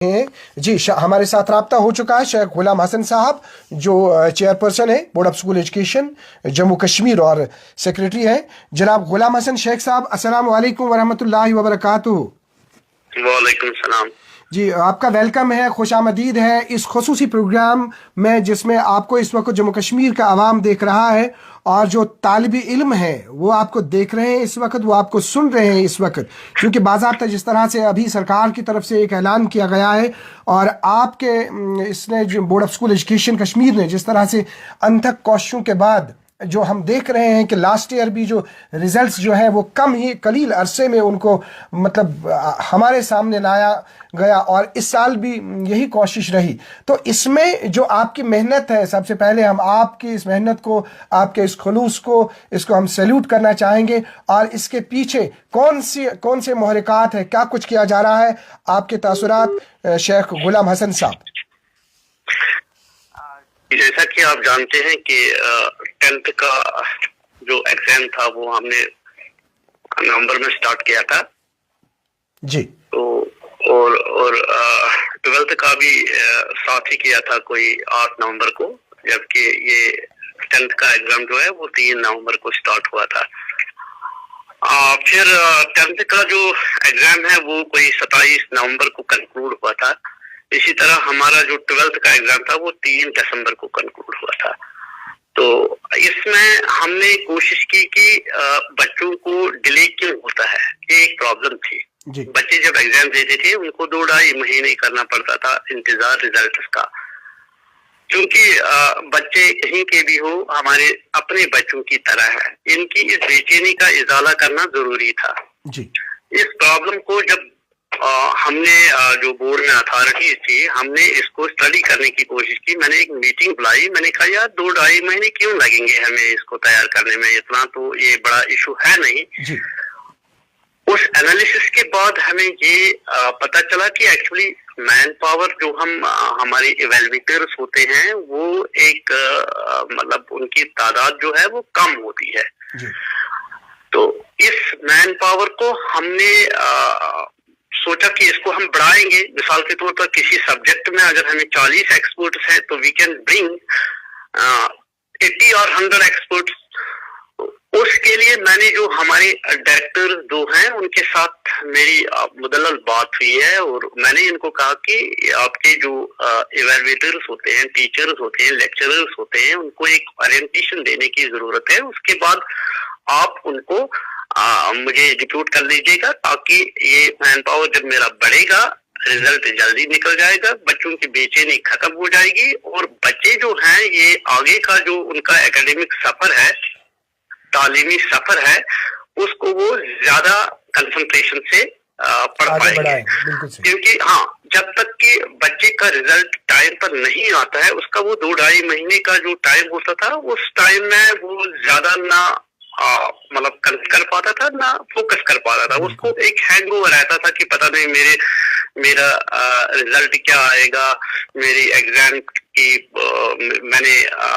हैं जी। हमारे साथ राब्ता हो चुका है शेख गुलाम हसन साहब, जो चेयरपर्सन है board of school education Jammu Kashmir और सेक्रेटरी हैं। जनाब गुलाम हसन शेख साहब, अस्सलाम वालेकुम वरहमतुल्लाहि वबरकातुहू। वालेकुम सलाम जी, आपका वेलकम है, खुशामदीद है इस खुसूसी प्रोग्राम में जिसमें आपको इस वक्त जम्मू कश्मीर का आवाम देख रहा है और जो तालिबी इल्म है वो आपको देख रहे हैं इस वक्त, वो आपको सुन रहे हैं इस वक्त, क्योंकि बाज़ाब्ता जिस तरह से अभी सरकार की तरफ से एक ऐलान किया गया है और आपके इसने जो board of school education Kashmir ने जिस तरह से अनथक कोशिशों के बाद जो हम देख रहे हैं कि लास्ट ईयर भी जो रिजल्ट्स जो है वो कम ही कलील अरसे में उनको मतलब हमारे सामने लाया गया और इस साल भी यही कोशिश रही। तो इसमें जो आपकी मेहनत है, सबसे पहले हम आपकी इस मेहनत को, आपके इस खुलूस को, इसको हम सैल्यूट करना चाहेंगे। और इसके पीछे कौन से मुहर्रिकात है, क्या कुछ किया जा रहा है, आपके तासुरात शेख गुलाम हसन साहब। जैसा कि आप जानते हैं कि 10th का जो एग्जाम था वो हमने नवंबर में स्टार्ट किया था जी। तो और 12th का भी साथ ही किया था कोई 8 नवंबर को, जबकि ये 10th का एग्जाम जो है वो 3 नवंबर को स्टार्ट हुआ था। फिर 10th का जो एग्जाम है वो कोई 27 नवंबर को कंक्लूड हुआ था। इसी तरह हमारा जो 12th का एग्जाम था वो 3 दिसंबर को कंक्लूड हुआ था। तो इसमें हमने कोशिश की कि बच्चों को डिले क्यों होता है, ये एक प्रॉब्लम थी। बच्चे जब एग्जाम देते थे उनको 2-2.5 महीने करना पड़ता था इंतजार रिजल्ट का, क्योंकि बच्चे कहीं के भी हो हमारे अपने बच्चों की तरह है। इनकी इस बेचैनी का इजाला करना जरूरी था जी। इस प्रॉब्लम को जब हमने जो बोर्ड में अथॉरिटीज थी, हमने इसको स्टडी करने की कोशिश की। मैंने एक मीटिंग बुलाई, मैंने कहा यार 2-2.5 महीने क्यों लगेंगे हमें इसको तैयार करने में, इतना तो ये बड़ा इशू है नहीं जी। उस एनालिसिस के बाद हमें ये पता चला कि एक्चुअली मैन पावर जो हमारे इवेल्युएटर्स होते हैं वो एक मतलब उनकी तादाद जो है वो कम होती है जी। तो इस मैन पावर को हमने सोचा कि इसको हम बढ़ाएंगे। मिसाल के तौर पर किसी सब्जेक्ट में अगर हमें 40 एक्सपर्ट्स हैं तो वी कैन ब्रिंग 80 और 100 एक्सपर्ट्स। उसके लिए मैंने जो हमारे डायरेक्टर जो हैं उनके साथ मेरी मुदल्लल बात हुई है और मैंने इनको कहा कि आपके जो इवैल्यूएटर्स होते हैं, टीचर्स होते हैं, लेक्चरर्स होते हैं, उनको एक ओरिएंटेशन देने की जरूरत है। उसके बाद आप उनको मुझे रिक्रूट कर लीजिएगा ताकि ये मैन पावर जब मेरा बढ़ेगा रिजल्ट जल्दी निकल जाएगा, बच्चों की बेचैनी खत्म हो जाएगी और बच्चे जो हैं ये आगे का जो उनका एकेडमिक सफर है, तालीमी सफर है, उसको वो ज्यादा कंसंट्रेशन से पढ़ पाएंगे। क्योंकि जब तक कि बच्चे का रिजल्ट टाइम पर नहीं आता है, उसका वो 2-2.5 महीने का जो टाइम होता था उस टाइम में वो ज्यादा ना मतलब कर पाता था ना फोकस कर पाता था। उसको एक हैंगओवर रहता था कि पता नहीं मेरा रिजल्ट क्या आएगा, मेरी एग्जाम की मैंने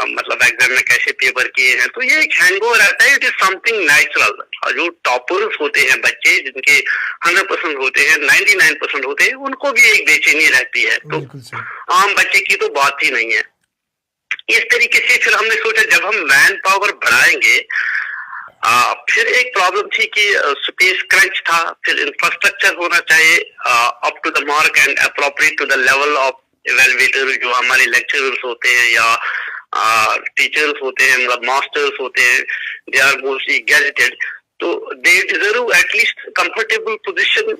मतलब एग्जाम में कैसे पेपर किए हैं। तो ये एक हैंगओवर रहता है, इट इज समथिंग नेचुरल। जो टॉपर्स होते हैं बच्चे जिनके 100% होते हैं, 99% होते हैं, उनको भी एक बेचैनी रहती है। तो आम बच्चे की तो बात ही नहीं है। इस तरीके से फिर हमने सोचा जब हम मैन पावर बढ़ाएंगे, फिर एक प्रॉब्लम थी कि स्पेस क्रंच था, फिर इंफ्रास्ट्रक्चर होना चाहिए up to the mark and appropriate to the level of evaluator. जो हमारे लेक्चरर्स होते हैं या टीचर्स होते हैं, मतलब मास्टर्स होते हैं, दे आर मोस्टली गैजेटेड, तो they deserve at least comfortable position,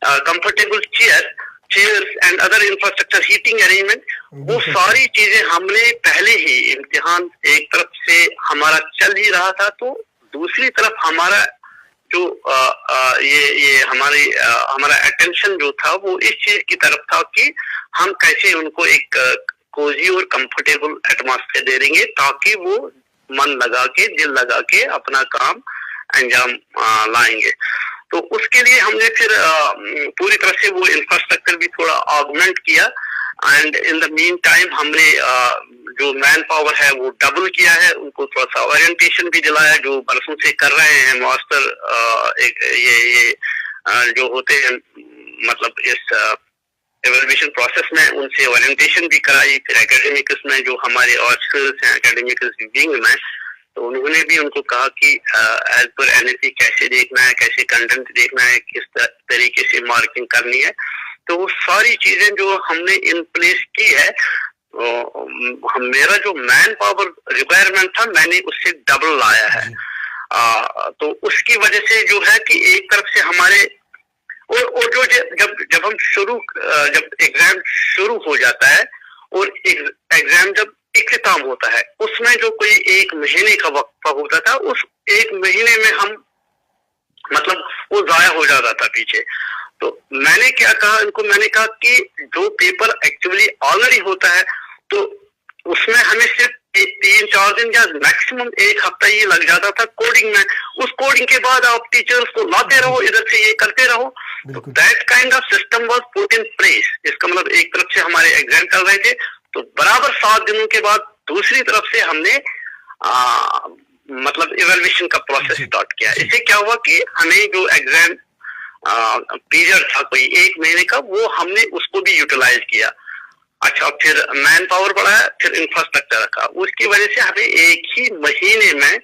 comfortable chairs and other infrastructure, heating arrangement. वो सारी चीजें हमने पहले ही इम्तिहान एक तरफ से हमारा चल ही रहा था, तो दूसरी तरफ हमारा जो ये हमारा अटेंशन जो था वो इस चीज की तरफ था कि हम कैसे उनको एक कोजी और कंफर्टेबल एटमॉस्फेयर दे देंगे ताकि वो मन लगा के, दिल लगा के अपना काम अंजाम लाएंगे। तो उसके लिए हमने फिर पूरी तरह से वो इंफ्रास्ट्रक्चर भी थोड़ा ऑगमेंट किया and in the mean time हमने जो मैन पावर है वो डबल किया है, उनको थोड़ा सा ओरिएंटेशन भी दिलाया जो बरसों से कर रहे हैं मास्टर। ये जो होते हैं मतलब इस एवेल्युएशन प्रोसेस में उनसे ओरिएंटेशन भी कराई, फिर एकेडमिक्स में जो हमारे ऑफिसर्स हैं एकेडमिक्स विंग में, तो उन्होंने भी उनको कहा कि एज पर एनएससी कैसे देखना है, कैसे कंटेंट देखना है, किस तरीके से मार्किंग करनी है। तो वो सारी चीजें जो हमने इन प्लेस की है, मेरा जो मैन पावर रिक्वायरमेंट था मैंने उससे डबल लाया है। तो उसकी वजह से जो है कि एक तरफ से हमारे और जो जब हम जब एग्जाम शुरू हो जाता है और एग्जाम जब इख्तिताम होता है, उसमें जो कोई 1 महीने का वक्फा होता था, उस 1 महीने में हम मतलब वो जाया हो जाता था पीछे। तो मैंने क्या कहा इनको, मैंने कहा कि जो पेपर एक्चुअली ऑलरेडी होता है तो उसमें हमें सिर्फ 3-4 दिन या मैक्सिमम 1 हफ्ता ये लग जाता था कोडिंग में। उस कोडिंग के बाद आप टीचर्स को लाते रहो, इधर से ये करते रहो। तो that kind of system was put in place. इसका मतलब एक तरफ से हमारे एग्जाम चल रहे थे, तो बराबर 7 दिनों के बाद दूसरी तरफ से हमने मतलब इवैल्यूएशन का प्रोसेस स्टार्ट किया। इससे क्या हुआ कि हमें जो एग्जाम पीरियड था कोई 1 महीने का, वो हमने उसको भी यूटिलाइज किया। अच्छा, फिर मैन पावर बढ़ाया, फिर इंफ्रास्ट्रक्चर रखा, उसकी वजह से हमें 1 ही महीने में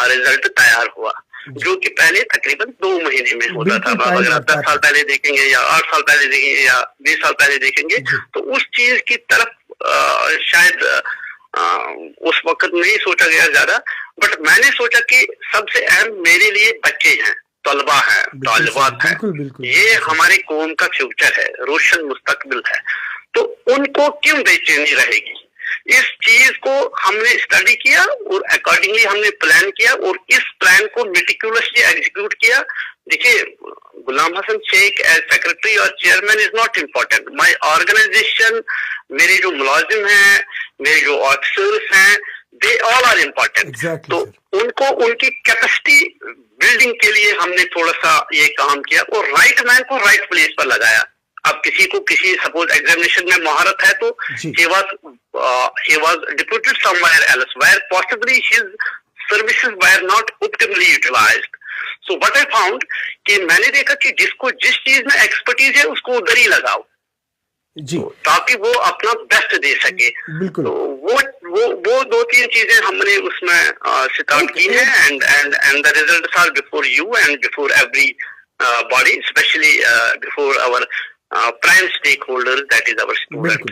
रिजल्ट तैयार हुआ, जो कि पहले तकरीबन 2 महीने में होता था। अगर आप 10 साल पहले देखेंगे या 8 साल पहले देखेंगे या 20 साल पहले देखेंगे, तो उस चीज की तरफ शायद उस वक्त नहीं सोचा गया ज्यादा। बट मैंने सोचा कि सबसे अहम मेरे लिए बच्चे हैं, तलबा है, तालिबात है, ये हमारे कौम का फ्यूचर है, रोशन मुस्तकबिल है, तो उनको क्यों बेचैनी रहेगी। इस चीज को हमने स्टडी किया और अकॉर्डिंगली हमने प्लान किया और इस प्लान को मेटिकुलसली एग्जीक्यूट किया। देखिए, गुलाम हसन शेख एज सेक्रेटरी और chairman is not important. My organisation, मेरे जो मुलाजिम हैं, मेरे जो ऑफिसर्स हैं, दे ऑल आर इम्पोर्टेंट। तो उनको उनकी कैपेसिटी बिल्डिंग के लिए हमने थोड़ा सा ये काम किया और राइट मैन को राइट प्लेस पर लगाया। अब किसी को किसी सपोज एग्जामिनेशन में महारत है तो he was deputed somewhere else where possibly his services were not optimally utilized. So what I found कि मैंने देखा कि जिसको जिस चीज में एक्सपर्टीज है उसको उधर ही लगाओ जी, ताकि वो अपना बेस्ट दे सके। बिल्कुल। तो वो 2-3 चीजें हमने उसमें स्टार्ट की हैं and the results are before you and before everybody, especially before our prime stakeholder, that is our student.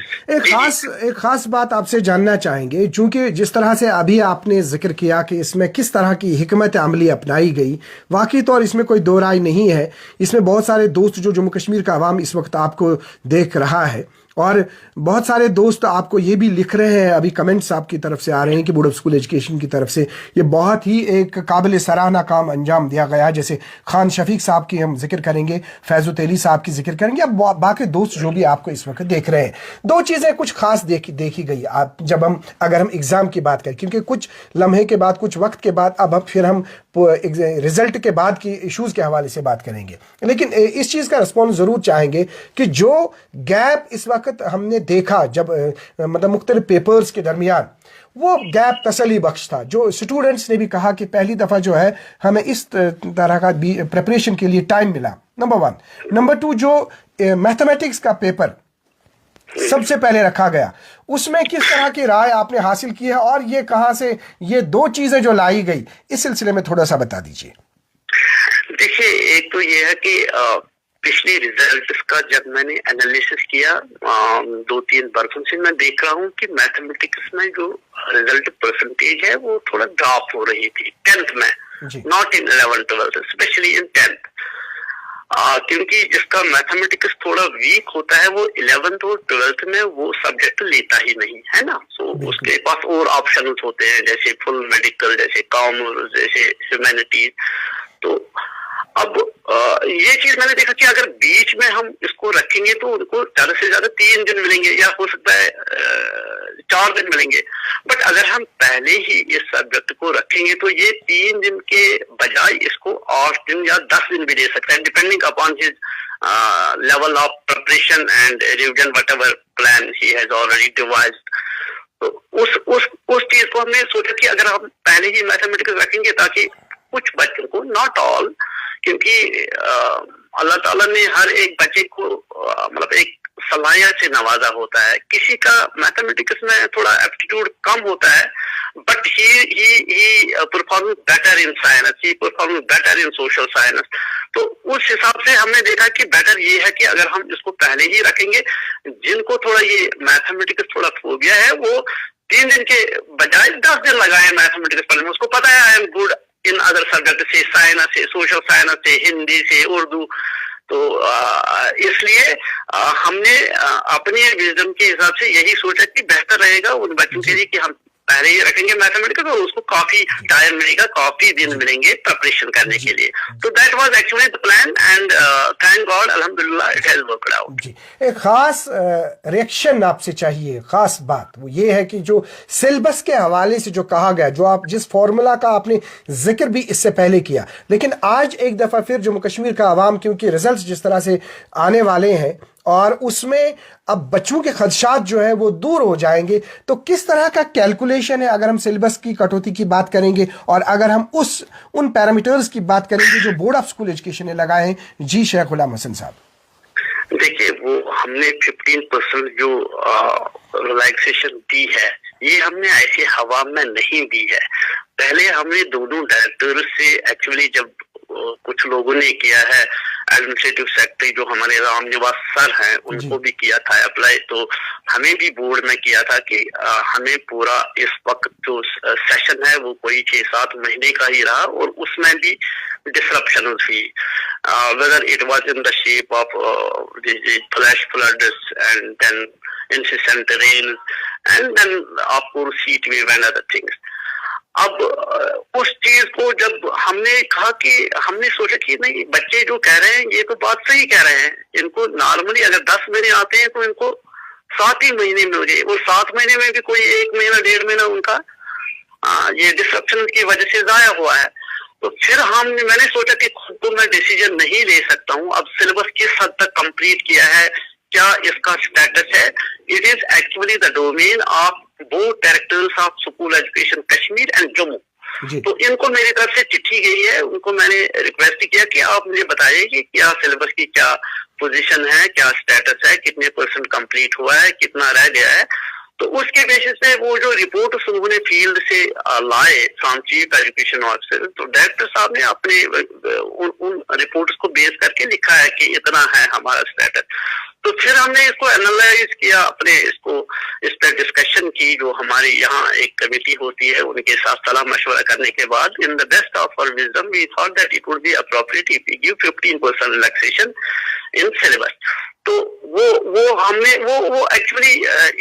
एक खास बात आपसे जानना चाहेंगे, चूंकि जिस तरह से अभी आपने जिक्र किया कि इसमें किस तरह की हिकमत अमली अपनाई गई, वाकई तौर इसमें कोई दो राय नहीं है। इसमें बहुत सारे दोस्त जो जम्मू कश्मीर का अवाम इस वक्त आपको देख रहा है और बहुत सारे दोस्त आपको ये भी लिख रहे हैं, अभी कमेंट्स आपकी तरफ से आ रहे हैं कि बोर्ड ऑफ स्कूल एजुकेशन की तरफ से ये बहुत ही एक काबिल सराहना काम अंजाम दिया गया। जैसे खान शफीक साहब की हम जिक्र करेंगे, फैज़ो तेली साहब की जिक्र करेंगे, अब बाकी दोस्त जो भी आपको इस वक्त देख रहे हैं। 2 चीज़ें कुछ खास देखी गई आप जब अगर हम एग्ज़ाम की बात करें, क्योंकि कुछ लम्हे के बाद, कुछ वक्त के बाद अब फिर हम रिजल्ट के बाद की इश्यूज़ के हवाले से बात करेंगे, लेकिन इस चीज़ का रिस्पॉन्स ज़रूर चाहेंगे कि जो गैप इस वक्त हमने देखा जब मतलब मुख्तलिफ पेपर्स के दरमियान, वो गैप तसल्ली बख्श था। जो स्टूडेंट्स ने भी कहा कि पहली दफ़ा जो है हमें इस तरह का प्रिपरेशन के लिए टाइम मिला, नंबर 1। नंबर 2, जो मैथमेटिक्स का पेपर सबसे पहले रखा गया, उसमें किस तरह की राय आपने हासिल की है और ये कहाँ से ये 2 चीज़ें जो लाई गई, इस सिलसिले में थोड़ा सा बता दीजिए। देखिए, एक तो ये है कि पिछले रिजल्ट्स का जब मैंने एनालिसिस किया 2-3 बरसों से, मैं देख रहा हूँ कि मैथमेटिक्स में जो रिजल्ट परसेंटेज है वो थोड़ा ड्रॉप हो रही थी 10th में, not in 11th-12th, specially in 10th। क्योंकि जिसका मैथमेटिक्स थोड़ा वीक होता है वो 11th और 12th में वो सब्जेक्ट लेता ही नहीं है ना। सो उसके पास और ऑप्शन होते हैं, जैसे फुल मेडिकल, जैसे कॉमर्स, जैसे ह्यूमैनिटीज। तो अब ये चीज मैंने देखा कि अगर बीच में हम इसको रखेंगे तो उनको ज्यादा से ज्यादा 3 दिन मिलेंगे या हो सकता है 4 दिन मिलेंगे। बट अगर हम पहले ही इस सब्जेक्ट को रखेंगे तो ये 3 दिन के बजाय इसको 8 दिन या 10 दिन भी दे सकता है, depending upon his level of preparation and revision what ever plan he has already devised. तो उस चीज को हमने सोचा कि अगर हम पहले ही मैथमेटिक्स रखेंगे ताकि कुछ बच्चों को, नॉट ऑल, क्योंकि अल्लाह ताला ने हर एक बच्चे को मतलब एक सलाहियत से नवाजा होता है, किसी का मैथमेटिक्स में थोड़ा एप्टीट्यूड कम होता है, but he perform better in science, he perform better in social science. तो उस हिसाब से हमने देखा कि बेटर ये है कि अगर हम इसको पहले ही रखेंगे, जिनको थोड़ा ये मैथमेटिक्स थोड़ा फोबिया है वो 3 दिन के बजाय 10 दिन लगाए मैथमेटिक्स पढ़ने में। उसको पता है I am good in other subject से, साइंस से, सोशल साइंस से, हिंदी से, उर्दू। तो इसलिए हमने अपने विजडम के हिसाब से यही सोचा कि बेहतर रहेगा उन बच्चों के लिए कि हम पहले ही रखेंगे मैथमेटिक्स, और उसको काफी टाइम मिलेगा, काफी दिन मिलेंगे प्रिपरेशन करने के लिए। तो that was actually the plan and thank God अल्हम्दुलिल्लाह इट हैज वर्कड आउट। जी, एक खास रिएक्शन आपसे चाहिए, खास बात वो ये है कि जो सिलेबस के हवाले से जो कहा गया, जो आप जिस फॉर्मूला का आपने जिक्र भी इससे पहले किया, लेकिन आज एक दफा फिर जम्मू कश्मीर का आवाम, क्योंकि रिजल्ट जिस तरह से आने वाले हैं और उसमें अब बच्चों के खदशात जो है वो दूर हो जाएंगे, तो किस तरह का कैलकुलेशन है अगर हम सिलेबस की कटौती की बात करेंगे और अगर हम उन पैरामीटर्स की बात करेंगे जो बोर्ड ऑफ स्कूल एजुकेशन ने लगाए हैं? जी शेख गुलाम हसन साहब। देखिए, वो हमने 15% जो रिलैक्सेशन दी है, ये हमने ऐसे हवा में नहीं दी है। पहले हमने दोनों डायरेक्टर से एक्चुअली जब कुछ लोगों ने किया है, एडमिनिस्ट्रेटिव सेक्रेटरी जो हमारे राम निवास सर हैं उनको भी किया था अप्लाई, तो हमें भी बोर्ड में किया था कि हमें पूरा इस वक्त जो सेशन है वो कोई 6-7 महीने का ही रहा और उसमें भी डिसरप्शन हुई, whether it was in the shape of flash floods and then incessant rain and then of course heat wave and other things। अब उस चीज को जब हमने कहा कि हमने सोचा कि नहीं, बच्चे जो कह रहे हैं ये तो बात सही कह रहे हैं, इनको नॉर्मली अगर 10 महीने आते हैं तो इनको 7 ही महीने मिल गए, और 7 महीने में भी कोई 1 महीना 1.5 महीना उनका ये डिसरप्शन की वजह से जाया हुआ है। तो फिर मैंने सोचा कि खुद तो मैं डिसीजन नहीं ले सकता हूँ, अब सिलेबस किस हद तक कंप्लीट किया है, क्या इसका स्टेटस है, it is actually the domain of both directors of school education Kashmir and Jammu. तो इनको मेरी तरफ से चिट्ठी गई है, उनको मैंने रिक्वेस्ट किया कि आप मुझे बताइए कि क्या सिलेबस की क्या पोजीशन है, क्या स्टेटस है, कितने % कंप्लीट हुआ है, कितना रह गया है। तो उसके बेसिस पे वो जो रिपोर्ट उन्होंने फील्ड से लाए फ्रॉम चीफ एजुकेशन ऑफिसर, तो डायरेक्टर साहब ने अपने उन रिपोर्ट्स को बेस करके लिखा है कि इतना है हमारा स्टेटस। तो फिर हमने इसको एनालाइज किया, अपने इस पर डिस्कशन की, जो हमारी यहाँ एक कमेटी होती है उनके साथ सलाह मशवरा करने के बाद in the best of our wisdom we thought that it would be appropriate if we give 15% relaxation in syllabus. तो वो हमने वो actually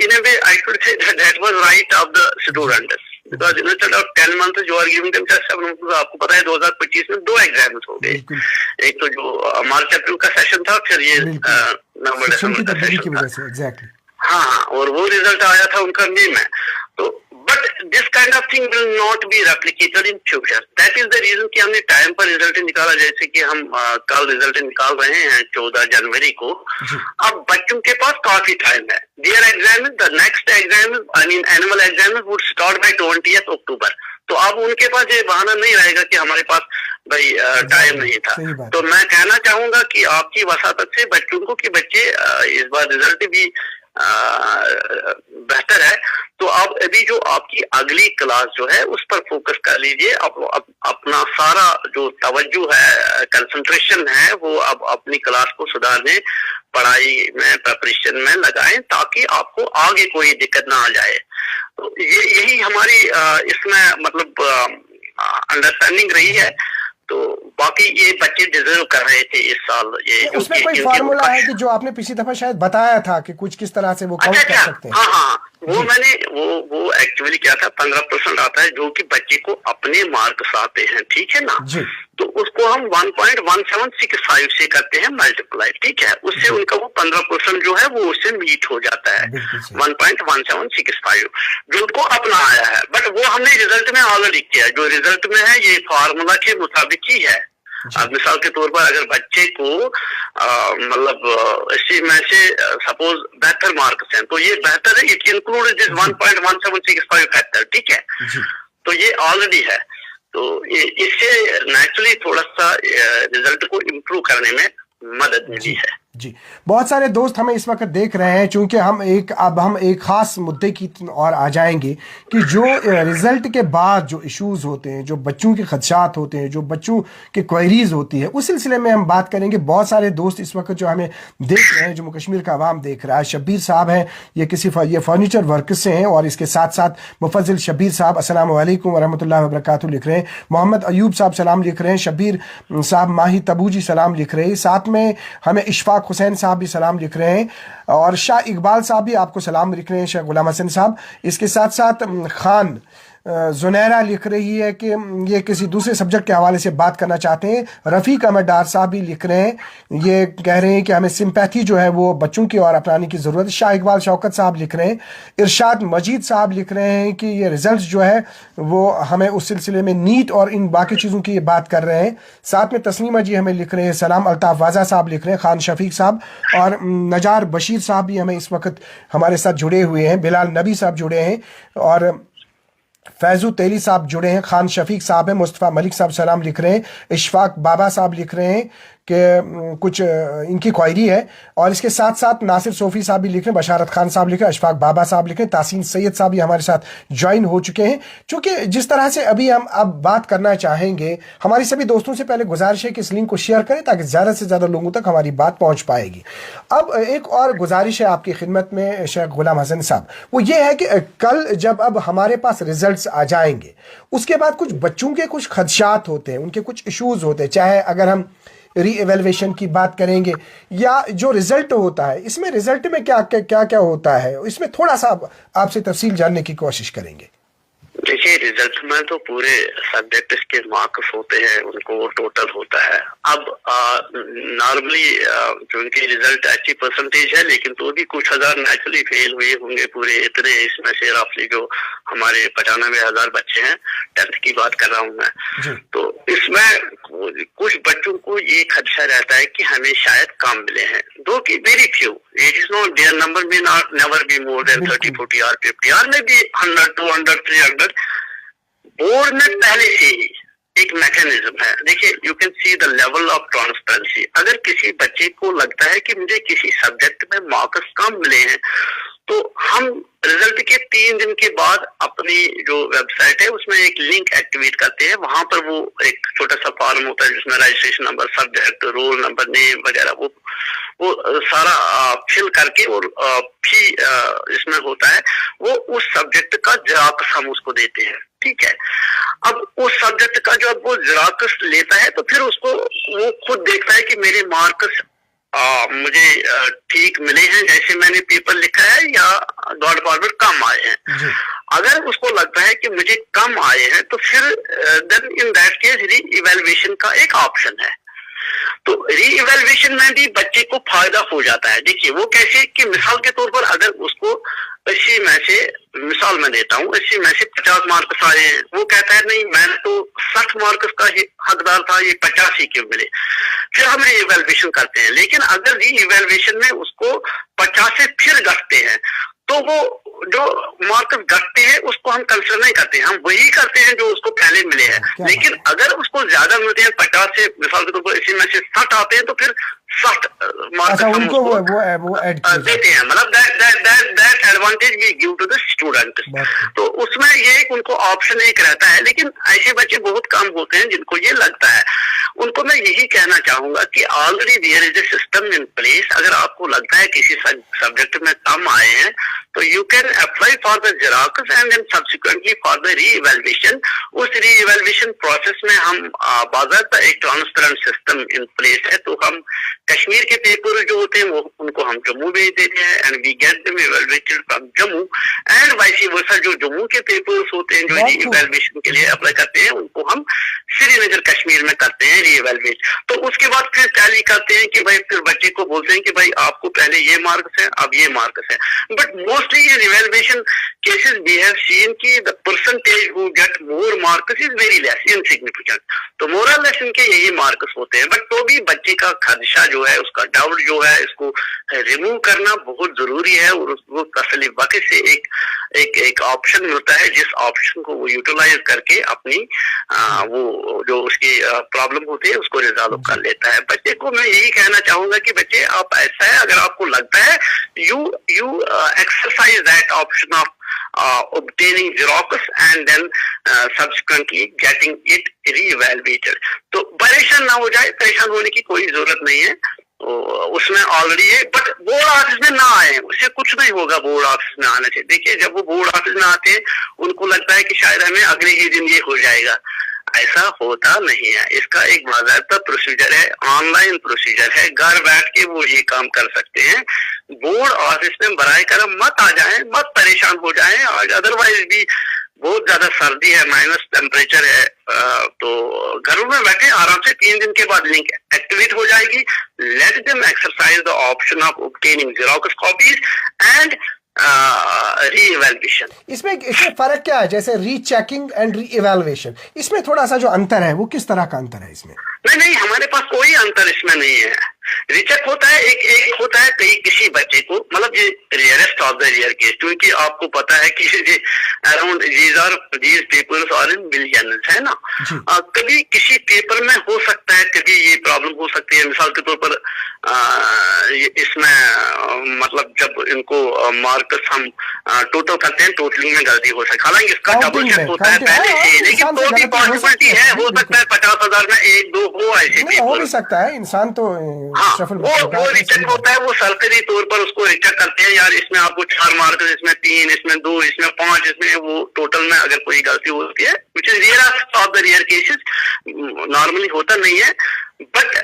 in a way I should say that was right of the students, because instead of 10 months you are giving them just 7 months. आपको पता है 2025 में 2 exams हो गए, एक तो जो मार्च अप्रैल का सेशन था, फिर ये नवंबर दिसंबर का सेशन था। एग्जैक्टली हाँ, और वो रिजल्ट आया था उनका मई में। तो but this kind of thing will not be replicated in future, that is the reason कि हमने टाइम पर रिजल्ट निकाला, जैसे कि हम कल रिजल्ट निकाल रहे हैं 14 जनवरी को। अब बच्चों के पास काफी टाइम है, their exam is the next exam I mean annual exam would start by 20 October. तो अब उनके पास ये बहाना नहीं रहेगा कि हमारे पास भाई टाइम नहीं था। तो मैं कहना चाहूंगा कि आपकी वसातत से बच्चों को कि बच्चे इस बार रिजल्ट भी बेहतर है, तो आप अभी जो आपकी अगली क्लास जो है उस पर फोकस कर लीजिए। अपना सारा जो तवज्जो है, कंसंट्रेशन है, वो अब अपनी क्लास को सुधारने, पढ़ाई में, प्रिपरेशन में लगाएं, ताकि आपको आगे कोई दिक्कत ना आ जाए। तो यही हमारी इसमें मतलब अंडरस्टैंडिंग रही है। तो बाकी ये बच्चे डिजर्व कर रहे थे इस साल। ये उसमें कोई फार्मूला है कि जो आपने पिछली दफा शायद बताया था कि कुछ किस तरह से वो काउंट कर सकते हैं? हाँ, वो मैंने वो एक्चुअली क्या था, 15% आता है जो कि बच्चे को अपने मार्क्स आते हैं, ठीक है ना जी। तो उसको हम 1.1765 से करते हैं मल्टीप्लाई, ठीक है, उससे उनका वो 15% जो है वो उससे मीट हो जाता है, 1.1765 जो उनको अपना आया है। बट वो हमने रिजल्ट में ऑलरेडी किया, जो रिजल्ट में है ये फार्मूला के मुताबिक ही है। अब मिसाल के तौर पर अगर बच्चे को मतलब इसी में से सपोज बेहतर मार्क्स हैं, तो ये बेहतर है, इट इंक्लूड दिस 1.1765 फैक्टर, ठीक है। तो ये ऑलरेडी है, तो इससे नेचुरली थोड़ा सा रिजल्ट को इम्प्रूव करने में मदद मिली है। जी, बहुत सारे दोस्त हमें इस वक्त देख रहे हैं, चूंकि अब हम एक खास मुद्दे की और आ जाएंगे कि जो रिजल्ट के बाद जो इश्यूज होते हैं, जो बच्चों के खदशात होते हैं, जो बच्चों के क्वेरीज होती है, उस सिलसिले में हम बात करेंगे। बहुत सारे दोस्त इस वक्त जो हमें देख रहे हैं, जम्मू कश्मीर का आवाम देख रहा है। शब्बीर साहब हैं, ये फर्नीचर वर्कर्स से हैं, और इसके साथ साथ मुफज्जिल शब्बीर साहब अस्सलाम वालेकुम वरहमतुल्लाहि वबरकातुहू लिख रहे हैं। मोहम्मद अयूब साहब सलाम लिख रहे हैं। शब्बीर साहब माही तबूजी सलाम लिख रहे हैं। साथ में हमें इशफाक हुसैन साहब भी सलाम लिख रहे हैं, और शाह इकबाल साहब भी आपको सलाम लिख रहे हैं, शाह गुलाम हसन साहब। इसके साथ साथ खान जुनैरा लिख रही है कि ये किसी दूसरे सब्जेक्ट के हवाले से बात करना चाहते हैं। रफ़ीक अहमद डार साहब भी लिख रहे हैं, ये कह रहे हैं कि हमें सिंपैथी जो है वो बच्चों की ओर अपनाने की ज़रूरत है। शाह इकबाल शौकत साहब लिख रहे हैं। इरशाद मजीद साहब लिख रहे हैं कि ये रिज़ल्ट जो है वो हमें उस सिलसिले में नीट और इन बाकी चीज़ों की ये बात कर रहे हैं। साथ में तस्नीमा जी हमें लिख रहे हैं सलाम। अल्ताफ़ वाजा साहब लिख रहे हैं। खान शफीक साहब और नजार बशीर साहब भी हमें इस वक्त हमारे साथ जुड़े हुए हैं। बिलाल नबी साहब जुड़े हैं, और फैजू तेली साहब जुड़े हैं। खान शफीक साहब हैं। मुस्तफ़ा मलिक साहब सलाम लिख रहे हैं। इशफाक बाबा साहब लिख रहे हैं कि कुछ इनकी क्वायरी है, और इसके साथ साथ नासिर सोफ़ी साहब भी लिख रहे हैं। बशारत खान साहब लिख रहे हैं। अशफाक बाबा साहब लिख रहे हैं। तासीन सैयद साहब भी हमारे साथ ज्वाइन हो चुके हैं। चूँकि जिस तरह से अभी हम अब बात करना चाहेंगे, हमारी सभी दोस्तों से पहले गुजारिश है कि इस लिंक को शेयर करें ताकि ज़्यादा से ज़्यादा लोगों तक हमारी बात पहुँच पाएगी। अब एक और गुजारिश है आपकी खिदमत में शेख गुलाम हसन साहब, वो ये है कि कल जब अब हमारे पास रिजल्ट्स आ जाएंगे, उसके बाद कुछ बच्चों के कुछ खदशात होते हैं, उनके कुछ इश्यूज होते हैं। चाहे अगर हम री एवेल्युएशन की बात करेंगे या जो रिजल्ट होता है, इसमें रिजल्ट में क्या क्या क्या होता है, इसमें थोड़ा सा आपसे तफसील जानने की कोशिश करेंगे। देखिए, रिजल्ट में तो पूरे सब्जेक्ट्स के मार्क्स होते हैं, उनको टोटल होता है। अब नॉर्मली जो उनकी रिजल्ट अच्छी परसेंटेज है, लेकिन तो भी कुछ हजार नेचुरली फेल हुए होंगे पूरे इतने, इसमें से रफली जो हमारे 95,000 बच्चे हैं, 10th की बात कर रहा हूँ मैं। तो इसमें कुछ बच्चों को ये खदशा रहता है कि हमें शायद काम मिले हैं, दो की very few, it is not their number में नेवर बी मोर देन 30, 40 और 50 और में भी 100, 200, 300। बोर्ड में पहले से ही एक मैकेनिज्म है। देखिए, you can see the level of transparency. अगर किसी बच्चे को लगता है कि मुझे किसी सब्जेक्ट में मार्क्स कम मिले हैं, तो हम रिजल्ट के 3 दिन के बाद अपनी जो वेबसाइट है उसमें एक लिंक एक्टिवेट करते हैं। वहां पर वो एक छोटा सा फॉर्म होता है जिसमें registration number, subject, roll number, name वगैरह वो सारा फिल करके, और फी इसमें होता है, वो उस सब्जेक्ट का जेरॉक्स हम उसको देते हैं। ठीक है, अब उस सब्जेक्ट का जब वो जेरॉक्स लेता है तो फिर उसको वो खुद देखता है कि मेरे मार्क्स मुझे ठीक मिले हैं जैसे मैंने पेपर लिखा है, या गॉड फॉरवर्ड कम आए हैं। अगर उसको लगता है कि मुझे कम आए हैं, तो फिर देन इन दैट केस री इवैल्यूएशन का एक ऑप्शन है। तो री इवैल्यूएशन में भी बच्चे को फायदा हो जाता है। देखिए, वो कैसे कि मिसाल के तौर पर अगर उसको 80 में से, मिसाल मैं देता हूँ, 80 में से 50 मार्क्स आए हैं, वो कहता है नहीं, मैं तो 60 मार्क्स का हकदार था, ये 50 ही क्यों मिले। फिर हम री इवैल्यूएशन करते हैं, लेकिन अगर री इवैल्यूएशन में उसको 50 से फिर घटते हैं, तो वो जो मार्क्स घटते हैं उसको हम कंसिडर नहीं करते हैं, हम वही करते हैं जो उसको पहले मिले हैं। लेकिन अगर उसको ज्यादा मिलते हैं, 50 से मिसाल के तौर पर 80 में से 60 आते हैं, तो फिर 60 मार्क्स हम उसको वो देते हैं। मतलब that advantage we give to the student. तो उसमें ये उनको ऑप्शन एक रहता है, लेकिन ऐसे बच्चे बहुत कम होते हैं जिनको ये लगता है। उनको मैं यही कहना चाहूंगा कि already there is a system in place. अगर आपको लगता है किसी सब्जेक्ट में कम आए हैं, तो you can apply for the xerox and then subsequently for the reevaluation. उस री इवैल्यूएशन प्रोसेस में हम बाकायदा एक ट्रांसपेरेंट सिस्टम इन प्लेस है। तो हम कश्मीर के पेपर जो होते हैं वो उनको हम जम्मू भेज देते हैं, and we get them evaluated from Jammu, and vice versa जो जम्मू के पेपर्स होते हैं जो री इवैल्यूएशन के लिए अप्लाई करते हैं, उनको हम श्रीनगर कश्मीर में करते हैं री इवैल्यूएट। तो उसके बाद फिर टैली करते हैं कि भाई, फिर बच्चे को बोलते हैं कि भाई आपको पहले ये मार्क्स है, अब ये मार्क्स है। बट मोस्टली ये evaluation cases we have seen कि the percentage who get more marks is very less, insignificant. तो moral lesson के यही marks होते हैं, बट तो भी बच्चे का खदशा जो है, उसका डाउट जो है, इसको रिमूव करना बहुत जरूरी है और उसको तसल्ली वक्त से एक ऑप्शन मिलता है, जिस ऑप्शन को वो यूटिलाइज करके अपनी वो जो उसकी प्रॉब्लम होती है उसको रिजॉल्व कर लेता है। बच्चे को मैं यही कहना चाहूंगा कि बच्चे आप ऐसा है, अगर आपको लगता है you exercise that option of obtaining Xerox and then subsequently getting it re-evaluated. तो परेशान ना हो जाए, परेशान होने की कोई जरूरत नहीं है, तो उसमें ऑलरेडी है, बट बोर्ड ऑफिस में ना आए, उससे कुछ नहीं होगा बोर्ड ऑफिस में आने से। देखिए जब वो बोर्ड ऑफिस में आते हैं उनको लगता है कि शायद हमें अगले ही दिन ये हो जाएगा, ऐसा होता नहीं है। इसका एक बाकायदा प्रोसीजर है, ऑनलाइन प्रोसीजर है, घर बैठ के वो ये काम कर सकते हैं। बोर्ड ऑफिस में बराए करम मत आ जाएं, मत परेशान हो जाएं, और अदरवाइज भी बहुत ज्यादा सर्दी है, माइनस टेम्परेचर है, तो घरों में बैठे आराम से 3 दिन के बाद लिंक एक्टिवेट हो जाएगी। Let them exercise the option of obtaining xerox copies and reevaluation. इसमें फर्क क्या है, जैसे रीचेकिंग एंड री-इवैल्यूएशन, इसमें थोड़ा सा जो अंतर है वो किस तरह का अंतर है इसमें? नहीं, हमारे पास कोई अंतर इसमें नहीं है। रिचेक होता है, एक होता है किसी बच्चे को, मतलब ये rarest of the rare case, क्योंकि आपको पता है कि around these papers are in billions, है ना। कभी किसी पेपर में हो सकता है, कभी ये प्रॉब्लम हो सकती है। मिसाल के तौर पर इसमें मतलब जब इनको मार्क्स हम टोटल करते हैं, टोटलिंग में गलती हो सकती है, हालांकि इसका डबल चेक होता है पहले से, लेकिन तो भी पॉसिबिलिटी है, हो सकता है 50,000 में 1-2 हो ऐसे पेपर, हो भी सकता है। इंसान तो हाँ, वो रिचेक होता है, वो सरकारी तौर पर उसको रिचेक करते हैं, यार इसमें आपको 4 मार्क, इसमें 3, इसमें 2, इसमें 5, इसमें वो टोटल में अगर कोई गलती होती है, which is rare of the rare cases, normally होता नहीं है, बट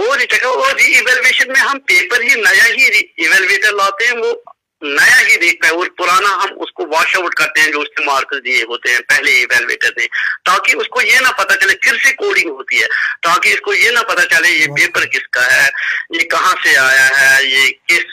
वो रिचेक और री-इवैल्यूएशन में हम पेपर ही नया ही इवैल्यूएटर लाते हैं, वो नया ही देखता है, और पुराना हम उसको वॉश आउट करते हैं जो उसके मार्क्स दिए होते हैं पहले इवैल्यूएटर ने, ताकि उसको ये ना पता चले, फिर से कोडिंग होती है, ताकि इसको ये ना पता चले ये पेपर किसका है, ये कहाँ से आया है, ये किस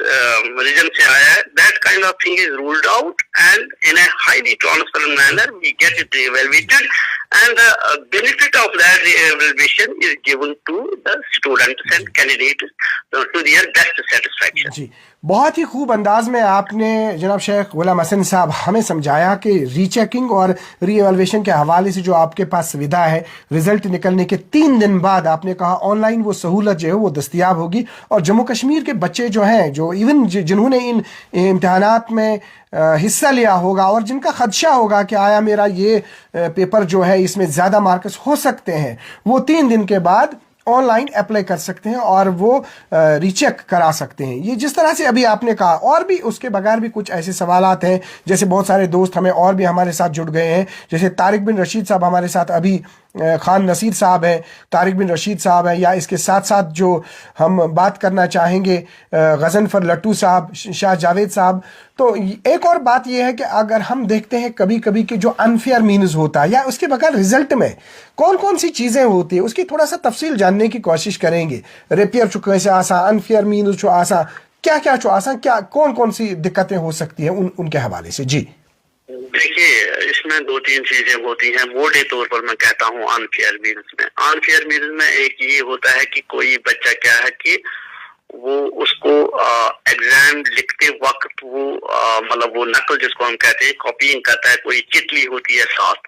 रीजन से आया है। That kind of thing is ruled out and in a highly transparent manner we get it evaluated and the benefit of that evaluation is given to the students and candidates to their best satisfaction. जी, बहुत ही खूब अंदाज में आपने जनाब शेख गुलाम हसन साहब हमें समझाया कि रीचेकिंग और री-इवैल्यूएशन के हवाले से जो आपके पास सुविधा है, रिजल्ट निकलने के 3 दिन बाद आपने कहा ऑनलाइन वो सहूलत जो है वो दस्तयाब होगी, और जम्मू कश्मीर के बच्चे जो हैं, जो इवन जिन्होंने इन इम्तहानात में हिस्सा लिया होगा और जिनका खदशा होगा कि आया मेरा ये पेपर जो है इसमें ज़्यादा मार्क्स हो सकते हैं, वो 3 दिन के बाद ऑनलाइन अप्लाई कर सकते हैं और वो रीचेक करा सकते हैं। ये जिस तरह से अभी आपने कहा, और भी उसके बगैर भी कुछ ऐसे सवालात हैं, जैसे बहुत सारे दोस्त हमें और भी हमारे साथ जुड़ गए हैं, जैसे तारिक बिन रशीद साहब हमारे साथ अभी, खान नसीर साहब है, तारिक बिन रशीद साहब है, या इसके साथ साथ जो हम बात करना चाहेंगे गजनफर लट्टू साहब, शाह जावेद साहब। तो एक और बात यह है कि अगर हम देखते हैं कभी कभी कि जो अनफेयर मीन्स होता है, या उसके बगैर रिजल्ट में कौन कौन सी चीज़ें होती है, उसकी थोड़ा सा तफसील जानने की कोशिश करेंगे। रेपियर चो कैसे आसा, अनफेयर मीन्स चो आसा, क्या क्या चो आसा, क्या कौन कौन सी दिक्कतें हो सकती हैं उनके हवाले से। जी देखिए, इसमें 2-3 चीजें होती हैं। मोटे तौर पर मैं कहता हूँ अनफेयर मीन्स में, अनफेयर मीन्स में एक ये होता है कि कोई बच्चा क्या है कि वो उसको एग्जाम लिखते वक्त वो मतलब वो नकल जिसको हम कहते हैं कॉपीइंग करता है, कोई चिटली होती है साथ,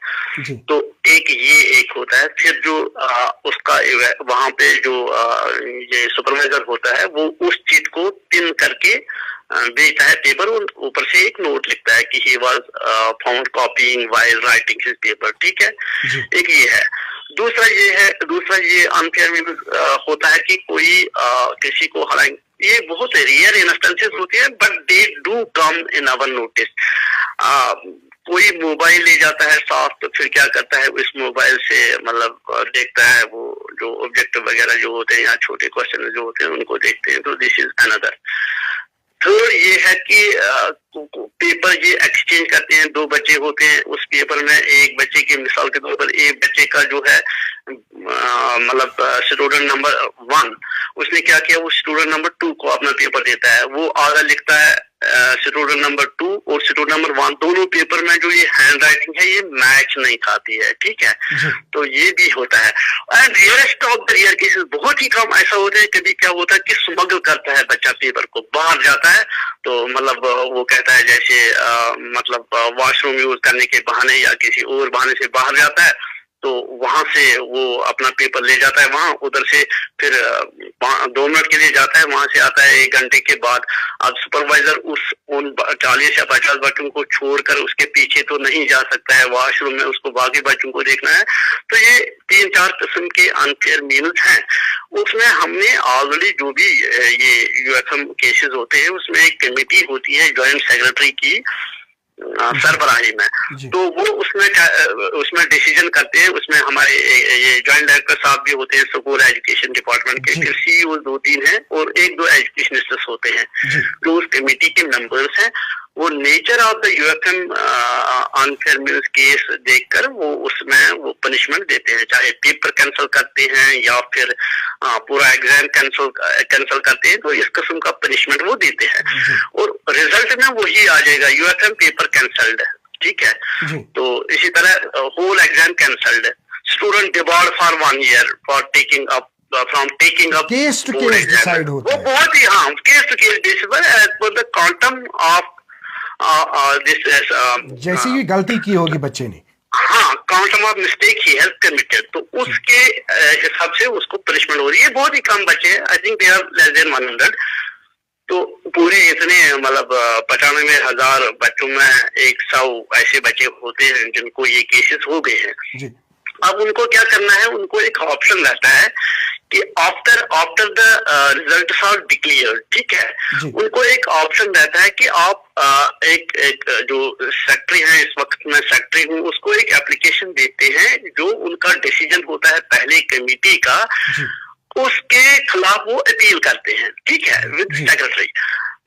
तो एक होता है। फिर जो उसका वहां पे जो ये सुपरवाइजर होता है वो उस चीज को पिन करके भेजता है पेपर, और ऊपर से एक नोट लिखता है कि he was found copying while writing his paper. ठीक है, एक ये है। दूसरा ये अनफेयर मीन्स होता है कि कोई किसी को, हालांकि ये बहुत रेयर इंस्टेंसेस होती है but they do come in our notice. कोई मोबाइल ले जाता है साथ, तो फिर क्या करता है, इस मोबाइल से मतलब देखता है वो जो ऑब्जेक्टिव वगैरह जो होते हैं या छोटे क्वेश्चन जो होते हैं उनको देखते हैं, तो दिस इज अनदर। थर्ड ये है कि पेपर ये एक्सचेंज करते हैं, 2 बच्चे होते हैं उस पेपर में, एक बच्चे की मिसाल के तौर पर एक बच्चे का जो है मतलब स्टूडेंट नंबर 1 उसने क्या किया, वो स्टूडेंट नंबर 2 को अपना पेपर देता है, वो आधा लिखता है स्टूडेंट नंबर 2 और स्टूडेंट नंबर 1 दोनों पेपर में जो ये हैंड राइटिंग है ये मैच नहीं खाती है, ठीक है। तो ये भी होता है। And rarest of the rear cases, बहुत ही कम ऐसा होता है, कभी क्या होता है कि स्मगल करता है बच्चा पेपर को, बाहर जाता है तो मतलब वो कहता है जैसे मतलब वॉशरूम यूज करने के बहाने या किसी और बहाने से बाहर जाता है, तो वहां से वो अपना पेपर ले जाता है, वहां उधर से फिर 2 मिनट के लिए जाता है, वहां से आता है 1 घंटे के बाद। अब सुपरवाइजर उन 40 या 50 बच्चों को छोड़कर उसके पीछे तो नहीं जा सकता है वॉशरूम में, उसको बाकी बच्चों को देखना है। तो ये 3-4 किस्म के अनफेयर मीन्स हैं। उसमें हमने ऑलरेडी जो भी ये यूएफएम केसेस होते हैं उसमें एक कमेटी होती है ज्वाइंट सेक्रेटरी की सरबराही में, तो वो उसमें डिसीजन करते हैं। उसमें हमारे ये ज्वाइंट डायरेक्टर साहब भी होते हैं स्कूल एजुकेशन डिपार्टमेंट के, फिर सीईओ 2-3 हैं और 1-2 एजुकेशनिस्ट होते हैं जो उस कमेटी के मेंबर्स हैं। वो nature of the UFM unfair means case देखकर वो उसमें वो पनिशमेंट देते हैं, चाहे पेपर कैंसिल करते हैं या फिर पूरा एग्जाम कैंसिल करते हैं, तो इस किस्म का पनिशमेंट वो देते हैं और रिजल्ट में वही आ जाएगा, यूएफएम पेपर कैंसल्ड है, ठीक है। तो इसी तरह whole exam cancelled, student debarred for 1 year for taking up from taking up case to case decide होता है, वो बहुत ही case to case basis as per the quantum of जैसी भी गलती की होगी बच्चे ने, क्वांटम ऑफ मिस्टेक ही हैज कमिटेड, तो उसके हिसाब से उसको पनिशमेंट हो रही है। बहुत ही कम बच्चे हैं, I think they are less than 100, तो पूरे इतने मतलब 95,000 बच्चों में 100 ऐसे बच्चे होते हैं जिनको ये केसेस हो गए हैं। अब उनको क्या करना है, उनको एक ऑप्शन रहता है कि after the results are declared, ठीक है, उनको एक ऑप्शन रहता है कि आप एक जो सेक्रेटरी है, इस वक्त मैं सेक्रेटरी हूँ, उसको एक एप्लीकेशन देते हैं जो उनका डिसीजन होता है पहले कमेटी का, उसके खिलाफ वो अपील करते हैं, ठीक है, with secretary.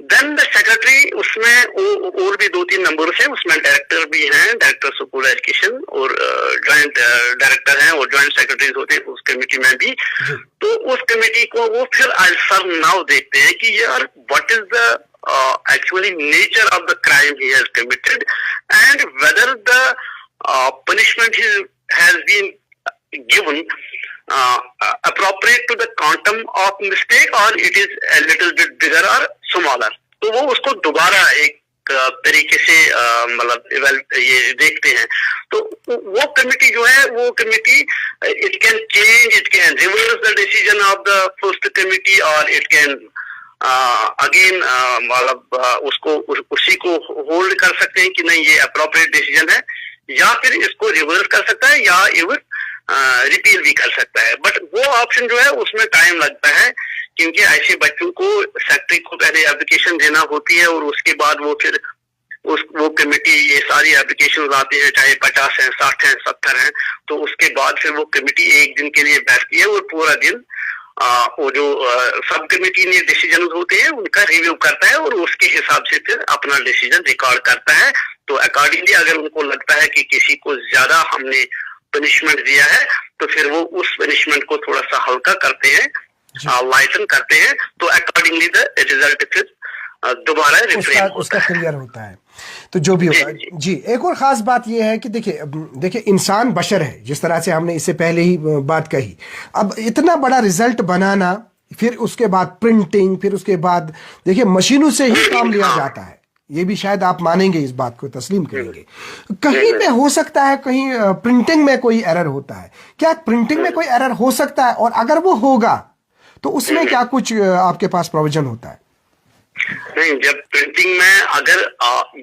Then the secretary, उसमें और भी 2-3 नंबर्स हैं, उसमें डायरेक्टर भी हैं, डायरेक्टर स्कूल एजुकेशन और ज्वाइंट डायरेक्टर हैं और ज्वाइंट सेक्रेटरीज होते हैं उस कमेटी में भी। तो उस कमेटी को वो फिर सर नाउ देखते हैं कि यार what is the actually nature of the crime he has committed and whether the punishment has been given appropriate to the quantum of mistake or it is a little bit bigger or smaller। तो वो उसको दोबारा एक तरीके से मतलब ये देखते हैं। तो वो कमेटी जो है, वो committee it can change, it can reverse the decision of the first committee और इट कैन अगेन मतलब उसको उसी को होल्ड कर सकते हैं कि नहीं ये अप्रोप्रिएट डिसीजन है, या फिर इसको रिवर्स कर सकता है या इवन रिपील भी कर सकता है। बट वो ऑप्शन जो है उसमें टाइम लगता है, क्योंकि ऐसे बच्चों को सेक्रेटरी को पहले एप्लीकेशन देना होती है और उसके बाद वो फिर वो कमेटी ये सारी एप्लीकेशन आती है, चाहे 50 हैं, 60 हैं, 70 हैं, तो उसके बाद फिर वो कमेटी एक दिन के लिए बैठती है और पूरा दिन वो जो सब कमेटी ने डिसीजन होते हैं उनका रिव्यू करता है और उसके हिसाब से फिर अपना डिसीजन रिकॉर्ड करता है। तो अकॉर्डिंगली अगर उनको लगता है कि किसी को ज्यादा हमने पनिशमेंट दिया है तो फिर वो उस पनिशमेंट को थोड़ा सा हल्का करते हैं, लाइटन करते हैं, तो अकॉर्डिंगली द रिजल्ट फिर दोबारा रिफ्रेम उसका क्लियर होता है। तो जो भी होगा जी, एक और खास बात यह है कि देखिए इंसान बशर है, जिस तरह से हमने इससे पहले ही बात कही। अब इतना बड़ा रिजल्ट बनाना, फिर उसके बाद प्रिंटिंग, फिर उसके बाद देखिए मशीनों से ही काम लिया जाता है, ये भी शायद आप मानेंगे, इस बात को तस्लीम करेंगे। कहीं पे हो सकता है कहीं प्रिंटिंग में कोई एरर होता है, क्या प्रिंटिंग में कोई एरर हो सकता है? और अगर वो होगा तो उसमें क्या कुछ आपके पास प्रोविजन होता है? नहीं, जब प्रिंटिंग में अगर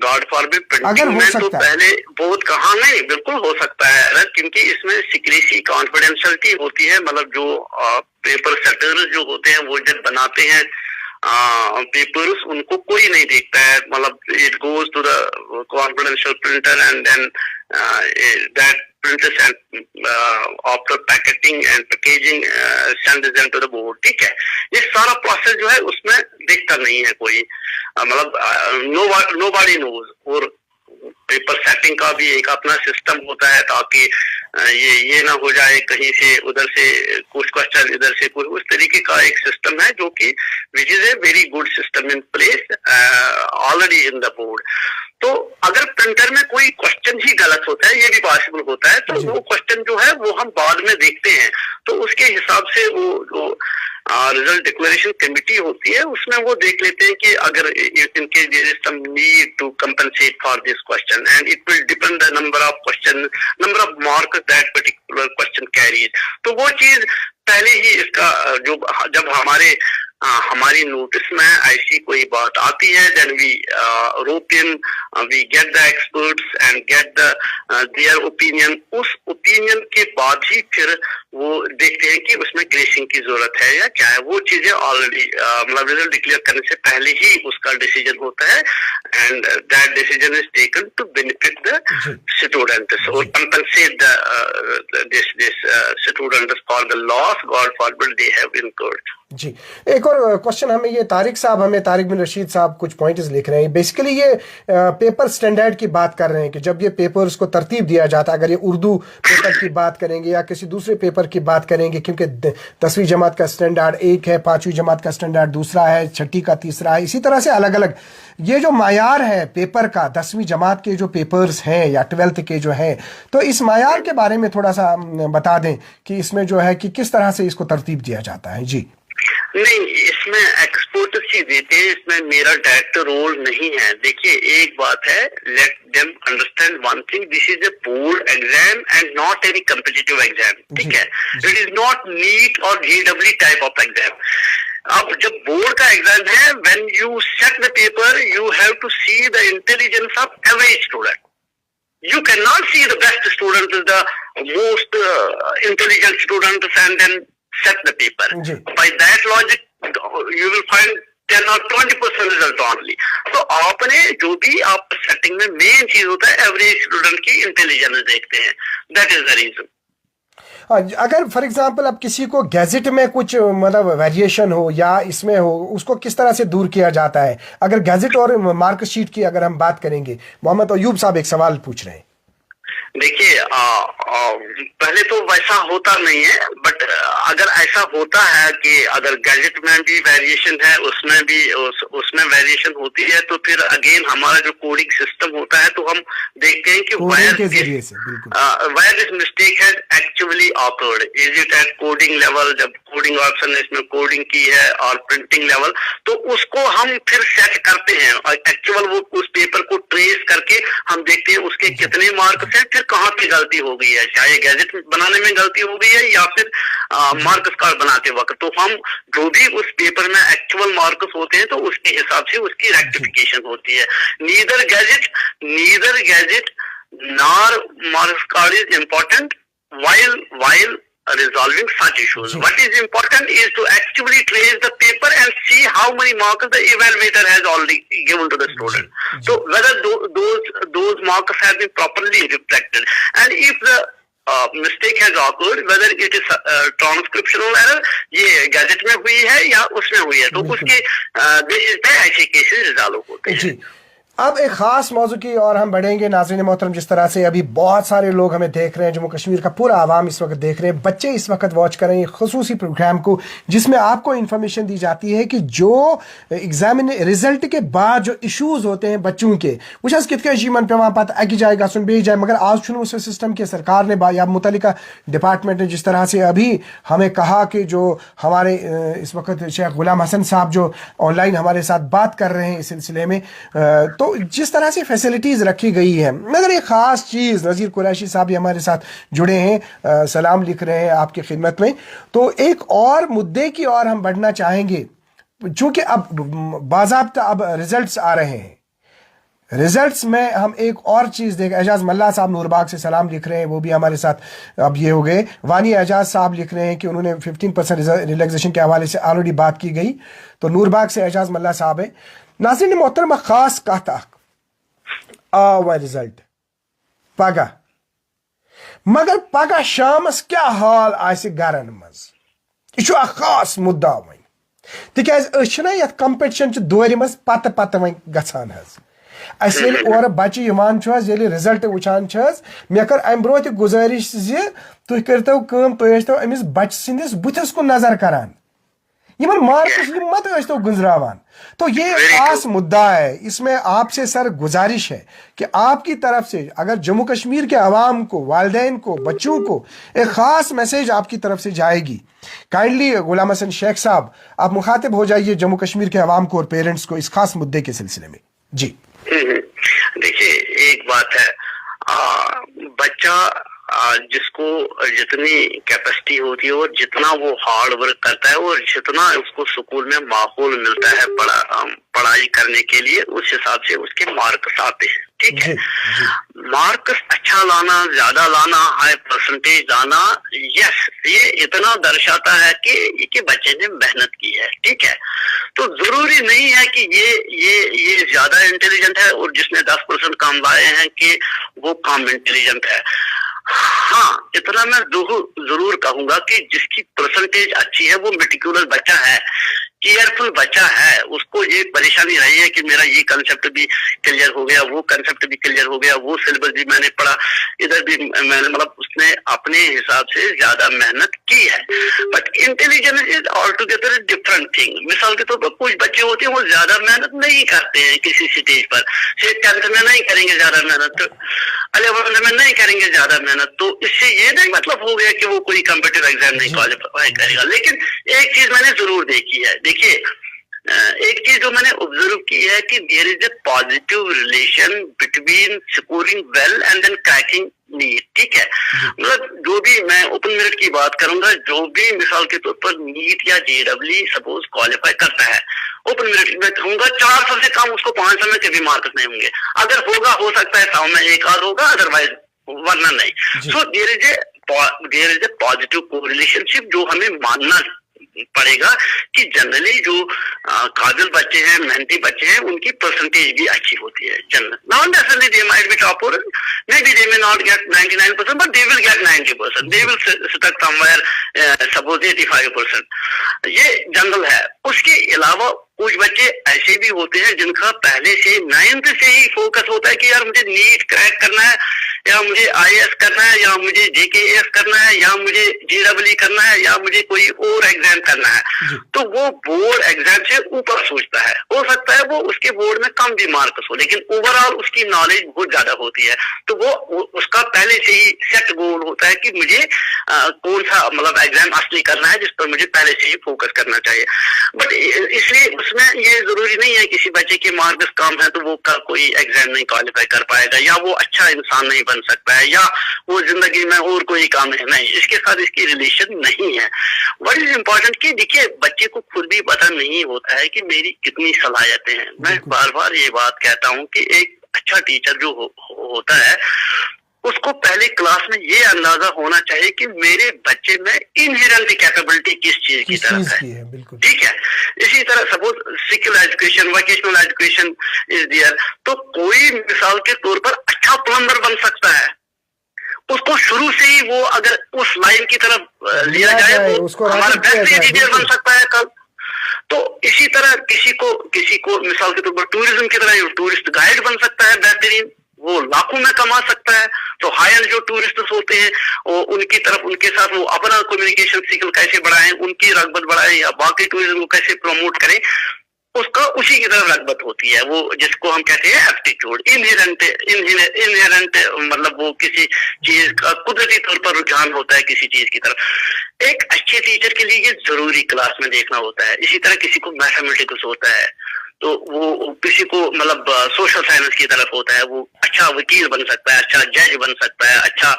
गॉड फॉरबिड प्रिंटिंग में तो पहले बहुत कहा नहीं, बिल्कुल हो सकता है, क्योंकि इसमें सीक्रेसी कॉन्फिडेंशियलिटी होती है। मतलब जो पेपर सेटर्स जो होते हैं वो जब बनाते हैं पेपर्स, उनको कोई नहीं देखता है, मतलब it goes to the confidential printer and then that printers and after packaging and packaging send them to the board, ठीक है। ये सारा प्रोसेस जो है उसमें देखता नहीं है कोई, मतलब nobody knows। और पेपर सेटिंग का भी एक अपना सिस्टम होता है ताकि ये ना हो जाए कहीं से उधर से कुछ क्वेश्चन इधर से कुछ, उस तरीके का एक सिस्टम है जो कि which is a very good system in place already in the board. तो अगर प्रिंटर में कोई क्वेश्चन ही गलत होता है, ये भी पॉसिबल होता है, तो वो क्वेश्चन जो है वो हम बाद में देखते हैं, तो उसके हिसाब से वो जो रिजल्ट डिक्लेरेशन कमेटी होती है उसमें वो देख लेते हैं कि अगर इनके there is some need to compensate for this question and it will depend the number of question, number of marks that particular question carries. तो वो चीज पहले ही इसका जो जब हमारी नोटिस में ऐसी कोई बात आती है, then we rope in, we get the experts and get the their opinion. उस ओपिनियन के बाद ही फिर वो देखते हैं कि उसमें ग्रेसिंग की जरूरत है या क्या है। वो चीजें ऑलरेडी मतलब रिजल्ट डिक्लेयर करने से पहले ही उसका डिसीजन होता है and that decision is taken to benefit the students और compensate this students for the loss God forbid they have incurred. जी, एक और क्वेश्चन हमें ये तारिक बिन रशीद साहब कुछ पॉइंट्स लिख रहे हैं। बेसिकली ये पेपर स्टैंडर्ड की बात कर रहे हैं कि जब ये पेपर्स को तरतीब दिया जाता है, अगर ये उर्दू पेपर की बात करेंगे या किसी दूसरे पेपर की बात करेंगे, क्योंकि 10वीं जमात का स्टैंडर्ड एक है, 5वीं जमात का स्टैंडर्ड दूसरा है, 6ठी का तीसरा है, इसी तरह से अलग अलग ये जो मायार है पेपर का 10वीं जमात के जो पेपर्स हैं या 12th के जो हैं, तो इस मायार के बारे में थोड़ा सा बता दें कि इसमें जो है कि किस तरह से इसको तरतीब दिया जाता है। जी नहीं, इसमें एक्सपर्ट्स ही देते हैं, इसमें मेरा डायरेक्ट रोल नहीं है। देखिए एक बात है, let them understand one thing, this is a board exam and not any competitive exam, ठीक है। इट इज नॉट नीट और जेडब्ल्यू टाइप ऑफ एग्जाम। अब जब बोर्ड का एग्जाम है, when you set the paper you have to see the intelligence of every student. You cannot see the best students, the most intelligent students and then set the paper. By that logic, you will find 10 or 20% result only. तो आपने जो भी आप setting में main चीज होता है average student की इंटेलिजेंस देखते हैं, दैट इज द रीजन। अगर फॉर एग्जांपल अब किसी को गैजेट में कुछ मतलब वेरिएशन हो या इसमें हो, उसको किस तरह से दूर किया जाता है? अगर गैजेट और मार्कशीट की अगर हम बात करेंगे, मोहम्मद अयूब साहब एक सवाल पूछ रहे हैं। देखिए पहले तो वैसा होता नहीं है, बट अगर ऐसा होता है कि अगर गैजेट में भी वेरिएशन है, उसमें वेरिएशन होती है, तो फिर अगेन हमारा जो कोडिंग सिस्टम होता है तो हम देखते हैं कि where this mistake has actually occurred, is it at coding level, जब कोडिंग ऑप्शन इसमें कोडिंग की है और प्रिंटिंग लेवल, तो उसको हम फिर सेट करते हैं और एक्चुअल वो उस पेपर को ट्रेस करके हम देखते हैं उसके कितने मार्क्स हैं, फिर कहाँ पे गलती हो गई है, चाहे गैजेट बनाने में गलती हो गई है या फिर मार्क्स कार्ड बनाते वक्त। तो हम जो भी उस पेपर में एक्चुअल मार्क्स होते हैं तो उसके हिसाब से उसकी रेक्टिफिकेशन होती है। Neither gadget nor marks card is important while resolving such issues. What is important is to actually trace the paper and see how many marks the evaluator has already given to the student. So whether those marks have been properly reflected, and if the mistake has occurred, whether it is transcriptional error, ये gadget में हुई है या उसमें हुई है, तो उसके बेसिस पे ऐसे केसेस रिजॉल्व होते हैं। अब एक खास मौजू की और हम बढ़ेंगे। नाज़रीन मोहतरम, जिस तरह से अभी बहुत सारे लोग हमें देख रहे हैं, जम्मू कश्मीर का पूरा आवाम इस वक्त देख रहे हैं, बच्चे इस वक्त वॉच कर रहे हैं खुसूसी प्रोग्राम को, जिसमें आपको इन्फॉर्मेशन दी जाती है कि जो एग्जामिन रिजल्ट के बाद जो इशूज़ होते हैं बच्चों के, वो कित मन पे पात अकी जाएगा सुन बे जाए, मगर आज छुन उस सिस्टम के सरकार ने या मुतलिका डिपार्टमेंट ने जिस तरह से अभी हमें कहा कि जो हमारे इस वक्त शेख गुलाम हसन साहब जो ऑनलाइन हमारे साथ बात कर रहे हैं इस सिलसिले में, तो जिस तरह से फैसिलिटीज रखी गई है, मगर एक खास चीज, नज़ीर कुरैशी साहब भी हमारे साथ जुड़े हैं, सलाम लिख रहे हैं आपकी खिदमत में। तो एक और मुद्दे की ओर हम बढ़ना चाहेंगे, चूंकि अब बाज़ाब्ता अब रिजल्ट्स आ रहे हैं, रिजल्ट्स में हम एक और चीज देख, एजाज मल्ला साहब नूरबाग से सलाम लिख रहे हैं, वो भी हमारे साथ अब ये हो गए। वानी एजाज साहब लिख रहे हैं कि उन्होंने 15% रिलैक्सेशन के हवाले से ऑलरेडी बात की गई, तो नूरबाग से एजाज मल्ला साहब है। नाज़रीन मोहतरम, खास कहता आवा रिजल्ट पगह, मगर पगह शामस क्या हाल आसि गरन मज, यह खास मुद्दा वन, तिकाज यथ कंपिटिशन दौर मज पत वन गसान हज। अस ये और बच्चे यमान ये रिजल्ट वुचान मे कर अम ब्रो गुजारिश तुम करतो तुम अमिस बच्चे सिंदिस बुथस कुन नजर करान यमन मार्क्स मत तो गुजरावान। तो ये खास मुद्दा है, इसमें आपसे सर गुजारिश है कि आपकी तरफ से अगर जम्मू कश्मीर के अवाम को, वालिदैन को, बच्चों को एक खास मैसेज आपकी तरफ से जाएगी। काइंडली गुलाम हसन शेख साहब आप मुखातिब हो जाइए जम्मू कश्मीर के अवाम को और पेरेंट्स को इस खास मुद्दे के सिलसिले में। जी देखिए, एक बात है, बच्चा जिसको जितनी कैपेसिटी होती है और जितना वो हार्ड वर्क करता है और जितना उसको स्कूल में माहौल मिलता है पढ़ाई करने के लिए, उस हिसाब से उसके मार्क्स आते हैं। ठीक है, मार्क्स अच्छा लाना, ज्यादा लाना, हाई परसेंटेज लाना, यस, ये इतना दर्शाता है कि बच्चे ने मेहनत की है। ठीक है, तो जरूरी नहीं है कि ये ज्यादा इंटेलिजेंट है और जिसने 10% कम लाए हैं कि वो कम इंटेलिजेंट है। हाँ, इतना मैं जरूर कहूंगा कि जिसकी परसेंटेज अच्छी है वो मेटिकुलस बच्चा है, केयरफुल बच्चा है, उसको ये परेशानी रही है कि मेरा ये कंसेप्ट भी क्लियर हो गया, वो कंसेप्ट भी क्लियर हो गया, वो सिलेबस भी मैंने पढ़ा, इधर भी मैंने, मतलब उसने अपने हिसाब से ज्यादा मेहनत की है। But intelligence is all together different thing. मिसाल के तौर पर कुछ बच्चे होते हैं वो ज्यादा मेहनत नहीं करते हैं किसी स्टेज पर, से 10th में नहीं करेंगे ज्यादा मेहनत, 11th में नहीं करेंगे ज्यादा मेहनत, तो इससे ये नहीं मतलब हो गया कि वो कोई कॉम्पिटिटिव एग्जाम नहीं क्वालिफाई करेगा। लेकिन एक चीज मैंने जरूर देखी है, देखिए, एक चीज जो मैंने ऑब्जर्व की है कि there is a positive relation between scoring well and then cracking NEET. ठीक है, मतलब जो भी, मैं ओपन मेरिट की बात करूंगा, जो भी मिसाल के तौर पर नीट या जेडब्ल्यू सपोज क्वालिफाई करता है, ओपन मेरिट में कहूंगा 400 से कम उसको 500 में कभी मार्क्स नहीं होंगे। अगर होगा, हो सकता है 100 में एक आध होगा, अदरवाइज वरना नहीं। So there is a positive correlationship जो हमें मानना पड़ेगा कि जनरली जो काबिल बच्चे हैं, मेहनती बच्चे हैं, उनकी परसेंटेज भी अच्छी होती है। General not necessarily they might be topper, may be they may not get 99%, but they will get 90%, they will stuck somewhere suppose 85%। ये जनरल है। उसके अलावा कुछ बच्चे ऐसे भी होते हैं जिनका पहले से 9th से ही फोकस होता है कि यार मुझे नीट क्रैक करना है, या मुझे IAS करना है, या मुझे JKAS करना है, या मुझे JEE करना है, या मुझे कोई और एग्जाम करना है। तो वो बोर्ड एग्जाम से ऊपर सोचता है। हो सकता है वो उसके बोर्ड में कम भी मार्क्स हो, लेकिन ओवरऑल उसकी नॉलेज बहुत ज्यादा होती है। तो वो उसका पहले से ही सेट गोल होता है कि मुझे कौन सा मतलब एग्जाम असली करना है, जिस पर मुझे पहले से ही फोकस करना चाहिए। बट इसलिए उसमें ये जरूरी नहीं है किसी बच्चे के मार्क्स कम है तो वो कोई एग्जाम नहीं क्वालिफाई कर पाएगा, या वो अच्छा इंसान नहीं बन सकता है, या वो जिंदगी में और कोई काम है नहीं। इसके साथ इसकी रिलेशन नहीं है। व्हाट इज इम्पोर्टेंट कि देखिए, बच्चे को खुद भी पता नहीं होता है कि मेरी कितनी सलाहियतें हैं। मैं बार बार ये बात कहता हूँ कि एक अच्छा टीचर जो होता है उसको पहले क्लास में ये अंदाजा होना चाहिए कि मेरे बच्चे में इनहेरेंट कैपेबिलिटी किस चीज की तरफ है। ठीक है, इसी तरह suppose skill education, vocational education is there, तो कोई मिसाल के तौर पर अच्छा प्लम्बर बन सकता है, उसको शुरू से ही वो अगर उस लाइन की तरफ लिया जाए वो हमारा बेस्ट इंजीनियर बन सकता है कल। तो इसी तरह किसी को मिसाल के तौर पर टूरिज्म की तरह टूरिस्ट गाइड बन सकता है बेहतरीन, वो लाखों में कमा सकता है। तो हाई एंड जो टूरिस्ट होते हैं वो उनकी तरफ, उनके साथ वो अपना कम्युनिकेशन स्किल कैसे बढ़ाएं, उनकी रगबत बढ़ाएं, या बाकी टूरिज्म को कैसे प्रमोट करें, उसका उसी की तरफ रगबत होती है। वो जिसको हम कहते हैं एप्टीट्यूड, इनहेरेंट मतलब वो किसी चीज का कुदरती तौर पर रुझान होता है किसी चीज की तरफ। एक अच्छे टीचर के लिए ये जरूरी क्लास में देखना होता है। इसी तरह किसी को मैथमेटिक्स होता है तो वो किसी को मतलब सोशल साइंस की तरफ होता है, वो अच्छा वकील बन सकता है, अच्छा जज बन सकता है, अच्छा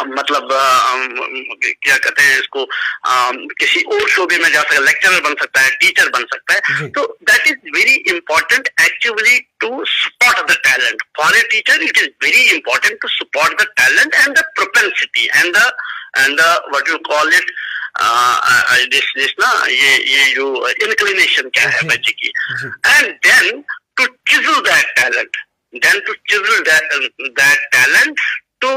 मतलब क्या कहते हैं इसको, किसी और शोबे में जा सकता है, लेक्चरर बन सकता है, टीचर बन सकता है। तो that is very important actually to spot the talent. For a teacher it is very important to spot the talent and the propensity and the what you call it this ना, ये जो inclination क्या है बच्चे की, and then to chisel that talent to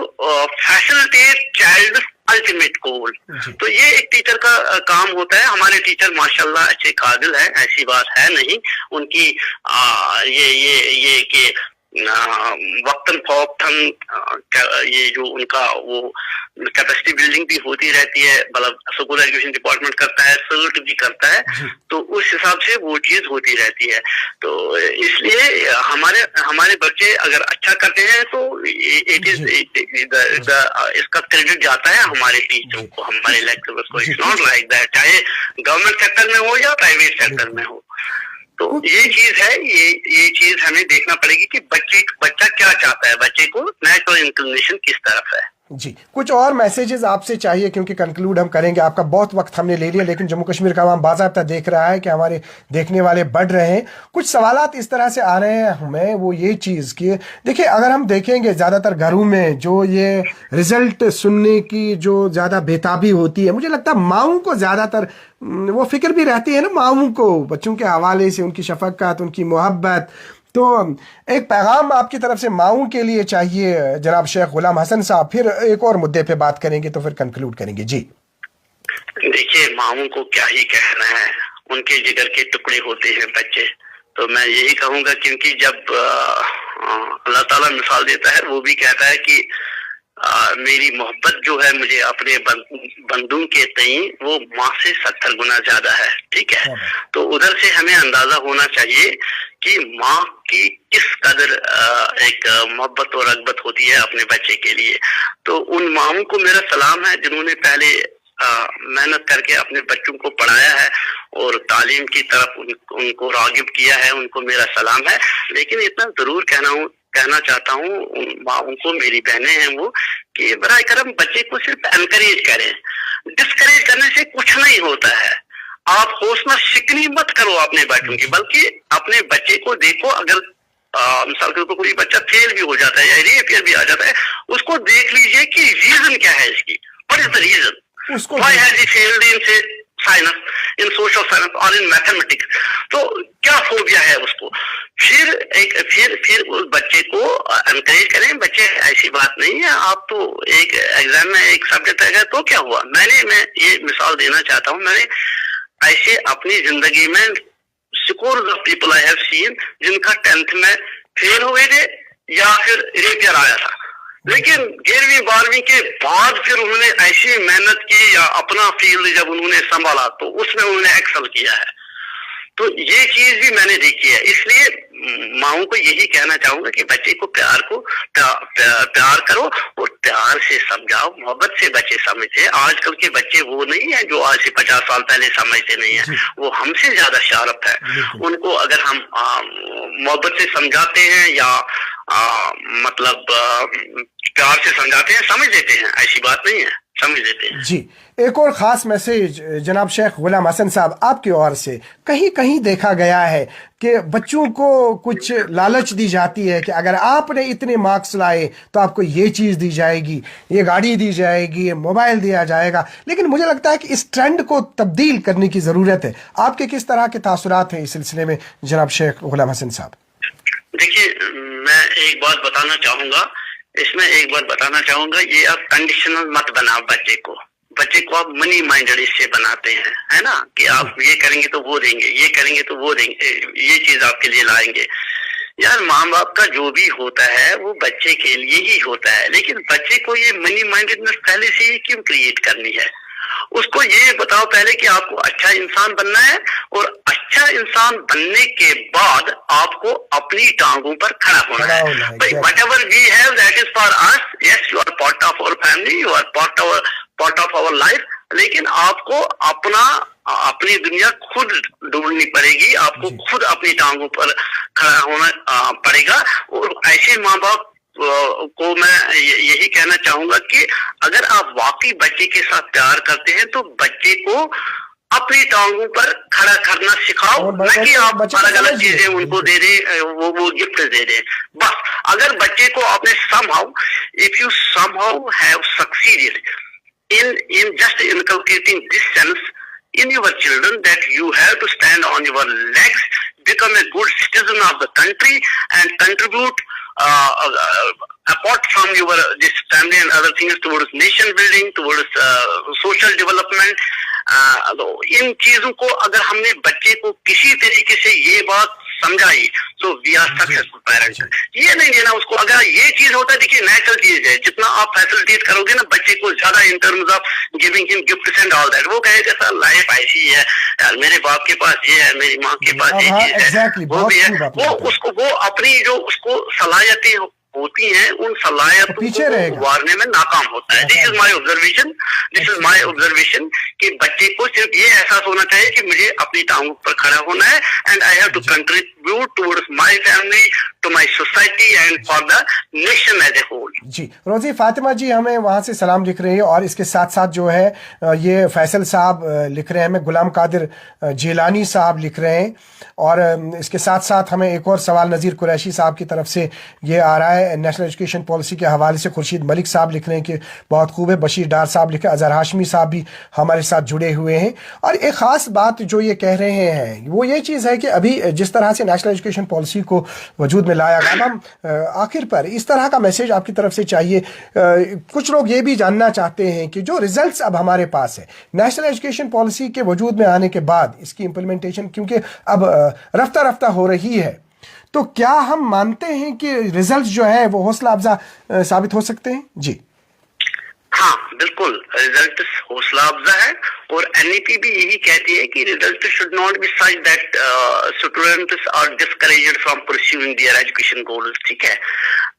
facilitate child's ultimate goal. तो ये एक टीचर का काम होता है। हमारे टीचर माशाल्लाह अच्छे काबिल है, ऐसी बात है नहीं। उनकी ये कि वक्तन फौक्तन ये जो उनका वो कैपेसिटी बिल्डिंग भी होती रहती है, मतलब स्कूल एजुकेशन डिपार्टमेंट करता है, सर्ट भी करता है, तो उस हिसाब से वो चीज होती रहती है। तो इसलिए हमारे बच्चे अगर अच्छा करते हैं तो इट इज इसका क्रेडिट जाता है हमारे टीचरों को, हमारे लेक्चरर्स को। इट्स नॉट लाइक दैट, चाहे गवर्नमेंट सेक्टर में हो या प्राइवेट सेक्टर में हो। तो ये चीज है, ये चीज हमें देखना पड़ेगी कि बच्चा क्या चाहता है, बच्चे को नेचुरल इंक्लिनेशन किस तरफ है। जी, कुछ और मैसेजेस आपसे चाहिए क्योंकि कंक्लूड हम करेंगे। आपका बहुत वक्त हमने ले लिया, लेकिन जम्मू कश्मीर का आवाम बाज़ाब्ता देख रहा है कि हमारे देखने वाले बढ़ रहे हैं। कुछ सवालात इस तरह से आ रहे हैं हमें, वो ये चीज़ कि देखिए, अगर हम देखेंगे ज़्यादातर घरों में जो ये रिज़ल्ट सुनने की जो ज़्यादा बेताबी होती है, मुझे लगता है माओं को ज़्यादातर वो फिक्र भी रहती है ना, माओं को बच्चों के हवाले से, उनकी शफकत, उनकी मोहब्बत। तो एक पैगाम आपकी तरफ से माओं के लिए चाहिए जनाब शेख गुलाम हसन साहब, फिर एक और मुद्दे पे बात करेंगे, तो फिर कंक्लूड करेंगे। जी देखिए, माओं को क्या ही कहना है, उनके जिगर के टुकड़े होते हैं बच्चे। तो मैं यही कहूंगा, क्योंकि जब अल्लाह ताला मिसाल देता है, वो भी कहता है कि मेरी मोहब्बत जो है मुझे अपने बंदों के तई वो माँ से 70 गुना ज्यादा है। ठीक है, तो उधर से हमें अंदाजा होना चाहिए कि माँ की किस कदर एक मोहब्बत और रगबत होती है अपने बच्चे के लिए। तो उन माओं को मेरा सलाम है जिन्होंने पहले मेहनत करके अपने बच्चों को पढ़ाया है और तालीम की तरफ उनको रागिब किया है, उनको मेरा सलाम है। लेकिन इतना जरूर कहना चाहता हूँ उन माओं को, मेरी बहनें हैं वो, कि बराए करम बच्चे को सिर्फ एनकरेज करें। डिस्करेज करने से कुछ नहीं होता है। आप हौसला शिकनी मत करो अपने बच्चों की, बल्कि अपने बच्चे को देखो। अगर मिसाल के तौर पर कोई बच्चा फेल भी हो जाता है या रीअपियर भी आ जाता है, उसको देख लीजिए कि रीजन क्या है इसकी, what is the reason, why has he failed in say science, in social science और इन मैथमेटिक्स। तो क्या फोबिया है उसको, फिर उस बच्चे को एनकरेज करें। बच्चे ऐसी बात नहीं है, आप तो एक एग्जाम में एक सब्जेक्ट है तो क्या हुआ। मैं ये मिसाल देना चाहता हूँ, मैंने ऐसे अपनी जिंदगी में scores of people I have seen जिनका 10th में फेल हुए थे या फिर रीअपियर आया था, लेकिन 11वीं 12वीं के बाद फिर उन्होंने ऐसी मेहनत की या अपना फील्ड जब उन्होंने संभाला तो उसमें उन्होंने एक्सेल किया है। तो ये चीज भी मैंने देखी है। इसलिए माओं को यही कहना चाहूंगा कि बच्चे को प्यार करो और प्यार से समझाओ, मोहब्बत से बच्चे समझते हैं। आजकल के बच्चे वो नहीं है जो आज से 50 साल पहले समझते नहीं है, वो हमसे ज्यादा शार्प है। उनको अगर हम मोहब्बत से समझाते हैं या मतलब प्यार से समझाते हैं, समझ लेते हैं, ऐसी बात नहीं है, समझ लेते हैं। जी, एक और ख़ास मैसेज जनाब शेख गुलाम हसन साहब आपकी ओर से। कहीं कहीं देखा गया है कि बच्चों को कुछ लालच दी जाती है कि अगर आपने इतने मार्क्स लाए तो आपको ये चीज़ दी जाएगी, ये गाड़ी दी जाएगी, ये मोबाइल दिया जाएगा। लेकिन मुझे लगता है कि इस ट्रेंड को तब्दील करने की ज़रूरत है। आपके किस तरह के तासुरात हैं इस सिलसिले में जनाब शेख गुलाम हसन साहब? देखिए, मैं एक बात बताना चाहूंगा, ये आप कंडीशनल मत बनाओ बच्चे को आप मनी माइंडेड इससे बनाते हैं, है ना, कि आप ये करेंगे तो वो देंगे, ये करेंगे तो वो देंगे, ये चीज आपके लिए लाएंगे। यार, माँ बाप का जो भी होता है वो बच्चे के लिए ही होता है, लेकिन बच्चे को ये मनी माइंडेडनेस पहले से ही क्यों क्रिएट करनी है। उसको ये बताओ पहले कि आपको अच्छा इंसान बनना है और अच्छा इंसान बनने के बाद आपको अपनी टांगों पर खड़ा होना है। Whatever we have, that is for us. Yes, you are part of our family, you are part of our life. लेकिन आपको अपनी दुनिया खुद ढूंढनी पड़ेगी, आपको खुद अपनी टांगों पर खड़ा होना पड़ेगा। और ऐसे माँ बाप को मैं यही कहना चाहूंगा कि अगर आप वाकई बच्चे के साथ प्यार करते हैं तो बच्चे को अपनी टांगों पर खड़ा करना सिखाओ, न कि आप अलग अलग चीजें उनको दे दें, वो गिफ्ट दे दें। बस अगर बच्चे को आपने if you somehow have succeeded in just inculcating this sense in your children that you have to stand on your legs, become a good citizen of the country and contribute apart from your this family and other things, towards nation building, towards social development, तो इन चीजों को अगर हमने बच्चे को किसी तरीके से ये बात समझाई, so we are successful parents. ये नहीं देना उसको, अगर ये चीज होता है, देखिए नेचुरल चीज है, जितना आप फैसिलिटेट करोगे ना बच्चे को ज्यादा in terms of giving him gifts and all that, वो कहेगा सर लाइफ ऐसी है यार, मेरे बाप के पास ये है, मेरी माँ के पास ये चीज है, वो भी है, वो उसको वो अपनी जो उसको सलाहियतें होती हैं उन सलाहियतों को उभारने में नाकाम होता है. दिस इज माय ऑब्जर्वेशन कि बच्चे को सिर्फ ये एहसास होना चाहिए कि मुझे अपनी टांगों पर खड़ा होना है, and I have to contribute towards my family, to my society and for the nation as a whole. जी रोजी फातिमा जी हमें वहाँ से सलाम लिख रही है, और इसके साथ साथ जो है ये फैसल साहब लिख रहे हैं, हमें गुलाम कादिर जिलानी साहब लिख रहे हैं, और इसके साथ साथ हमें एक और सवाल नज़ीर कुरैशी साहब की तरफ से ये आ रहा है नेशनल एजुकेशन पॉलिसी के हवाले से. खुर्शीद मलिक साहब लिख रहे हैं कि बहुत खूब है. बशीर डार साहब लिखे, अजहर हाशमी साहब भी हमारे साथ जुड़े हुए हैं. और एक ख़ास बात जो ये कह रहे हैं वो ये चीज़ है कि अभी जिस तरह से नेशनल एजुकेशन पॉलिसी को वजूद में लाया गया, हम आखिर पर इस तरह का मैसेज आपकी तरफ से चाहिए. कुछ लोग ये भी जानना चाहते हैं कि जो रिजल्ट्स अब हमारे पास है नेशनल एजुकेशन पॉलिसी के वजूद में आने के बाद, इसकी इम्प्लीमेंटेशन क्योंकि अब रफ्ता रफ्ता हो रही है, तो क्या हम मानते हैं कि रिजल्ट जो है वो हौसला अफजा साबित हो सकते हैं? जी हाँ बिल्कुल, रिजल्ट हौसला अफजा है, और एनईपी भी यही कहती है कि result should not be such that students are discouraged from pursuing their education goals. ठीक है,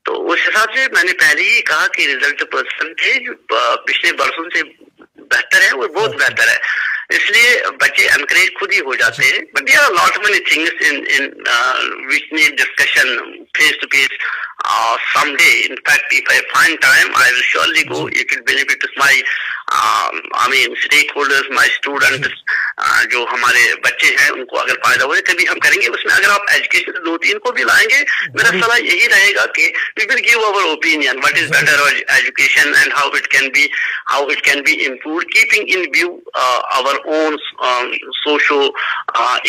तो उस हिसाब से मैंने पहले ही कहा कि रिजल्ट परसेंटेज पिछले बरसों से बेहतर है, वो बहुत बेहतर है, इसलिए बच्चे एनकरेज खुद ही हो जाते हैं. But there are lot many things in which need discussion face to face someday. In fact, if I find time, I will surely go. It will benefit my stakeholders, my students, जो हमारे बच्चे हैं उनको अगर फायदा हो तभी हम करेंगे. उसमें अगर आप एजुकेशन 2-3 को भी लाएंगे, मेरा सलाह यही रहेगा कि we will give our opinion what is better education and how it can be improved, keeping in view our own socio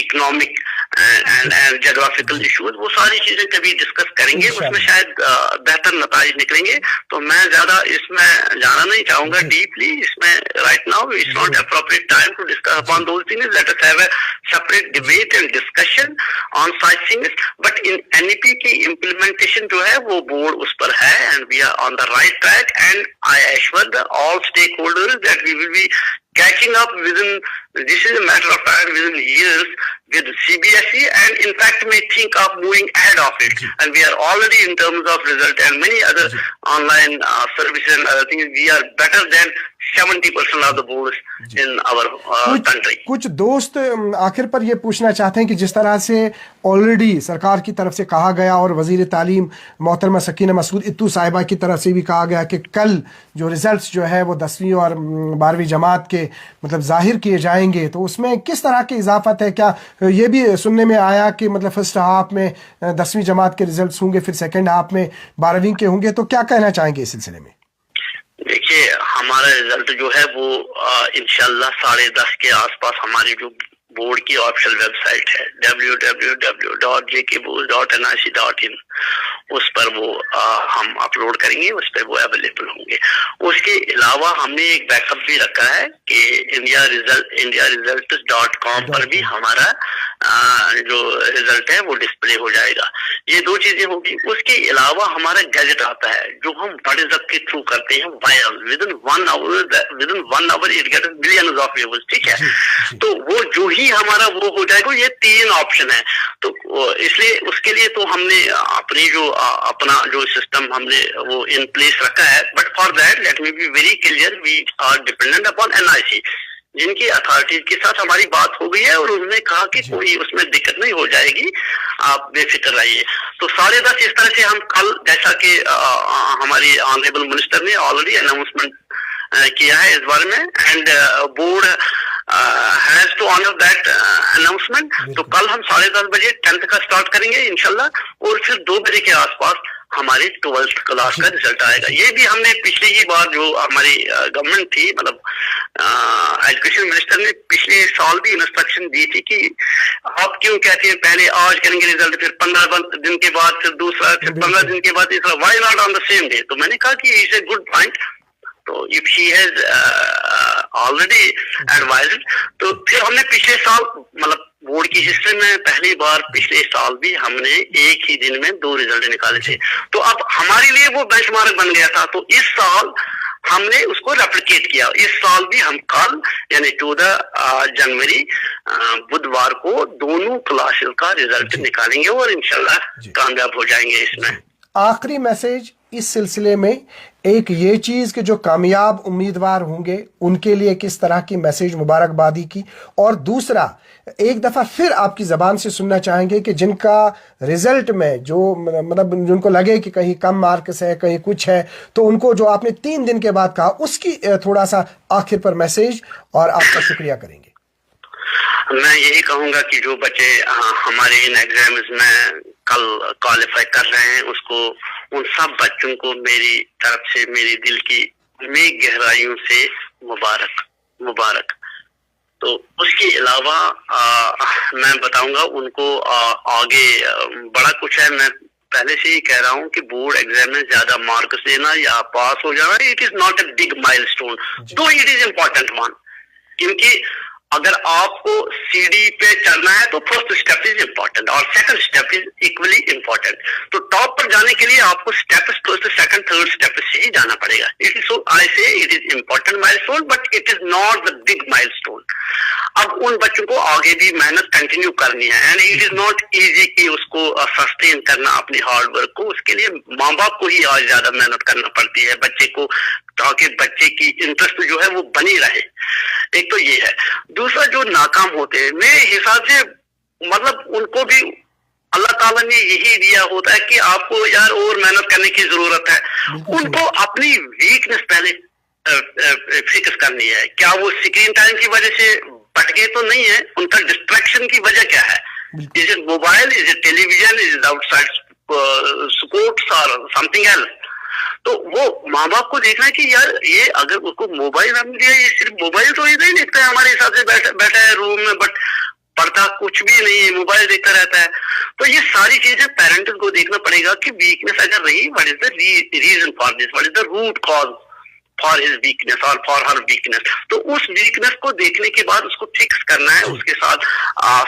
economic and geographical issues. वो सारी चीजें कभी डिस्कस करेंगे, उसमें शायद बेहतर नताइज निकलेंगे. तो मैं ज्यादा इसमें जाना नहीं चाहूंगा डीपली इसमें. Right now it's not appropriate time to discuss upon those things. Let us have a separate debate and discussion on such things. But in NEP की implementation जो है वो बोर्ड उस पर है, and we are on the right track, and I assure all stakeholders that we will be catching up within, this is a matter of time, within years with CBSE, and in fact may think of moving ahead of it. And we are already in terms of result and many other online services and other things, we are better than 70% of the boards in our country. कुछ दोस्त आखिर पर ये पूछना चाहते हैं कि जिस तरह से ऑलरेडी सरकार की तरफ से कहा गया और वजीर तालीम मोहतरमा सकीना मसूद इत्तू साहिबा की तरफ से भी कहा गया कि कल जो रिजल्ट्स जो है वो 10वीं और 12वीं जमात के मतलब जाहिर किए जाएंगे, तो उसमें किस तरह की इजाफत है? क्या ये भी सुनने में आया कि मतलब फर्स्ट हाफ में 10वीं जमात के रिजल्ट्स होंगे, फिर सेकेंड हाफ में 12वीं के होंगे, तो क्या कहना चाहेंगे इस सिलसिले में? देखिए, हमारा रिजल्ट जो है वो इंशाल्लाह 10:30 के आसपास हमारी जो बोर्ड की ऑफिशियल वेबसाइट है www.jkboard.nic.in, उस पर वो हम अपलोड करेंगे, उस पर वो अवेलेबल होंगे. उसके अलावा हमने एक बैकअप भी रखा है कि indiaresults.com पर भी हमारा जो रिजल्ट है वो डिस्प्ले हो जाएगा. ये 2 चीजें होगी. उसके अलावा हमारा गैजेट आता है जो हम व्हाट्सएप के थ्रू करते हैं viral. Within 1 hour it gets millions of views. ठीक है, तो वो जो ही हमारा वो हो जाएगा. ये 3 ऑप्शन है, तो इसलिए उसके लिए तो हमने अपनी जो अपना जो सिस्टम हमने वो इन प्लेस रखा है. But for that let me be very clear, we are dependent upon NIC, जिनकी अथॉरिटीज के साथ हमारी बात हो गई है और उन्होंने कहा कि कोई उसमें दिक्कत नहीं हो जाएगी, आप बेफिक्र रहिए. तो 10:30 इस तरह से हम कल, जैसा कि हमारी ऑनरेबल मिनिस्टर ने ऑलरेडी अनाउंसमेंट किया है इस बारे में, and board has to honour that announcement. तो कल हम 10:30 बजे 10th का स्टार्ट करेंगे इंशाल्लाह, और फिर 2 बजे के आसपास हमारे 12th क्लास का रिजल्ट आएगा। ये भी हमने पिछली ही बार जो हमारी गवर्नमेंट थी, मतलब एजुकेशन मिनिस्टर ने पिछले साल भी इंस्ट्रक्शन दी थी कि आप क्यों कहते हैं पहले आज करेंगे रिजल्ट, फिर 15 दिन के बाद, फिर दूसरा, फिर 15 दिन के बाद तीसरा, why not on the same day. तो मैंने कहा कि इट्स ए गुड पॉइंट, तो if he has already advised, तो फिर हमने पिछले साल, मतलब बोर्ड की हिस्ट्री में पहली बार पिछले साल भी हमने एक ही दिन में 2 रिजल्ट निकाले थे। तो अब हमारे लिए वो बेंचमार्क बन गया था। तो इस साल हमने उसको रेप्लिकेट किया। इस साल भी हम कल यानी 14 जनवरी बुधवार को दोनों क्लासेस का रिजल्ट निकालेंगे और इंशाल्लाह कामयाब हो जाएंगे इसमें। आखिरी मैसेज इस सिलसिले में, एक ये चीज कि जो कामयाब उम्मीदवार होंगे उनके लिए किस तरह की मैसेज मुबारकबादी की, और दूसरा एक दफा फिर आपकी जबान से सुनना चाहेंगे कि जिनका रिजल्ट में जो मतलब जिनको लगे कि कहीं कम मार्क्स है, कहीं कुछ है, तो उनको जो आपने 3 दिन के बाद कहा उसकी थोड़ा सा आखिर पर मैसेज, और आपका शुक्रिया करेंगे। मैं यही कहूंगा कि जो बच्चे हमारे इन एग्जाम्स में कल क्वालिफाई कर रहे हैं, उसको, उन सब बच्चों को मेरी तरफ से, मेरी दिल की में गहराइयों से मुबारक। तो उसके अलावा मैं बताऊंगा उनको आगे बड़ा कुछ है। मैं पहले से ही कह रहा हूं कि बोर्ड एग्जाम में ज्यादा मार्क्स लेना या पास हो जाना, it is not a big milestone, दो इट इज इम्पोर्टेंट वन। क्योंकि अगर आपको सीढ़ी पे चलना है तो फर्स्ट स्टेप इज इम्पोर्टेंट और second step is equally important. तो टॉप पर जाने के लिए आपको steps first, second, third step से ही जाना पड़ेगा। इट इज सो आई से it is important milestone but it is not the big milestone. अब उन बच्चों को आगे भी मेहनत कंटिन्यू करनी है and it is not easy कि उसको सस्टेन करना अपनी हार्ड वर्क को। उसके लिए माँ बाप को ही आज ज्यादा मेहनत करना पड़ती है बच्चे को, ताकि बच्चे की इंटरेस्ट जो है वो बनी रहे। एक तो ये है। दूसरा, जो नाकाम होते हैं मेरे हिसाब से, मतलब उनको भी अल्लाह ताला ने यही दिया होता है कि आपको यार और मेहनत करने की जरूरत है। उनको अपनी वीकनेस पहले फिक्स करनी है। क्या वो स्क्रीन टाइम की वजह से भटके तो नहीं है, उनका डिस्ट्रैक्शन की वजह क्या है? Is it mobile, is it television, is it outside sports और समथिंग एल्स? तो वो माँ बाप को देखना है कि यार ये अगर उसको मोबाइल हमने दिया, ये सिर्फ मोबाइल तो ये नहीं देखता है हमारे हिसाब से, बैठा है रूम में बट पढ़ता कुछ भी नहीं है, मोबाइल देखता रहता है। तो ये सारी चीजें पेरेंट्स को देखना पड़ेगा कि वीकनेस अगर रही, what is the reason for this, what is the root cause for his weakness और फॉर हर वीकनेस। तो उस वीकनेस को देखने के बाद उसको फिक्स करना है, उसके साथ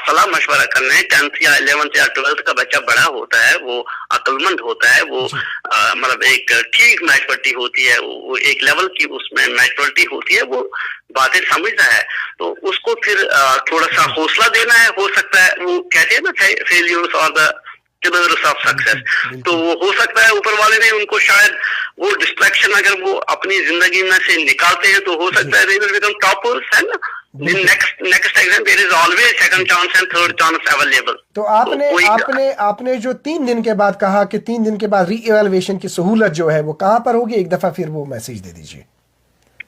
सलाह मशवरा करना है। 10th या 11th या 12th का बच्चा बड़ा होता है, वो अक्लमंद होता है, वो मतलब एक ठीक मैच्योरिटी होती है, वो एक लेवल की उसमें मैच्योरिटी होती है, वो बातें समझता है। तो उसको फिर थोड़ा सा हौसला देना है। हो सकता है वो कहते हैं ना, फेलियर्स और द ऑफ सक्सेस, तो वो हो सकता है ऊपर वाले ने उनको शायद वो डिस्ट्रैक्शन अगर वो अपनी जिंदगी में से निकालते हैं तो हो सकता है they will become toppers, है ना। In next exam there is always second chance and third chance available। तो आपने जो 3 दिन के बाद कहा कि 3 दिन के बाद री इवैल्यूएशन की सहूलत जो है वो कहाँ पर होगी, एक दफा फिर वो मैसेज दे दीजिए।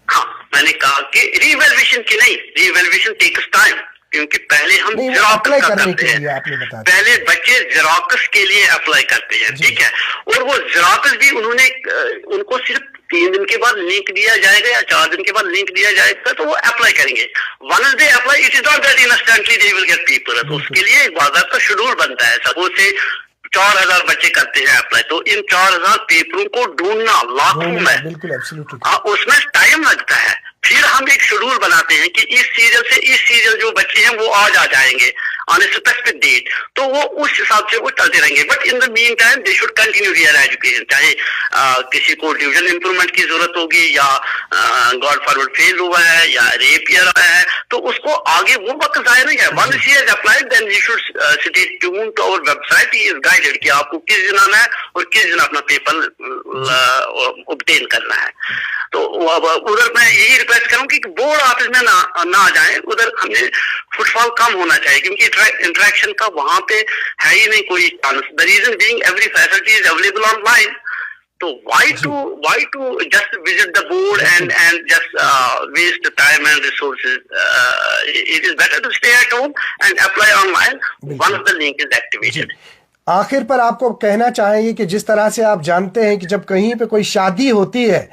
हाँ, मैंने कहा कि री इवैल्यूएशन की नहीं, री इवैल्यूएशन टेक्स टाइम, क्योंकि पहले हम जेरोक्स का करते हैं, पहले बच्चे जेरोक्स के लिए अप्लाई करते हैं, ठीक है। और वो जेरोक्स भी उनको सिर्फ 3 दिन के बाद लिंक दिया जाएगा या 4 दिन के बाद लिंक दिया जाएगा, तो वो अप्लाई करेंगे। Once they apply, it is not that instantly they will get paper. तो उसके लिए एक बाकायदा शेड्यूल बनता है। सपोज से 4000 बच्चे करते हैं अप्लाई, तो इन 4000 पेपरों को ढूंढना लाखों में, उसमें टाइम लगता है। फिर हम एक शेड्यूल बनाते हैं कि इस सीरियल से इस सीरियल जो बच्चे हैं वो आज आ जाएंगे ऑन ए स्पेसिफिक डेट, तो वो उस हिसाब से वो चलते रहेंगे। But in the mean time they should continue here education. चाहे किसी को डिवीजन इंप्रूवमेंट की जरूरत होगी या गॉड फॉरवर्ड फेल हुआ है या रेप ईयर आया है, तो उसको आगे वो वक्त जाया नहीं है। Once he has applied then you should stay tune to our website. He is guided कि आपको किस दिन आना है और किस दिन अपना पेपर ऑब्टेन करना है। तो उधर मैं यही रिक्वेस्ट करूँ कि बोर्ड ऑफिस में ना आ जाए, उधर हमें फुटफॉल कम होना चाहिए क्योंकि इंटरेक्शन का वहां पे है ही नहीं कोई chance. The reason being every facility is available online. तो why to just visit the board and just waste the time and resources? It is better to stay at home and apply online once the link is activated. आखिर पर आपको कहना चाहेंगे कि जिस तरह से आप जानते हैं कि जब कहीं पे कोई शादी होती है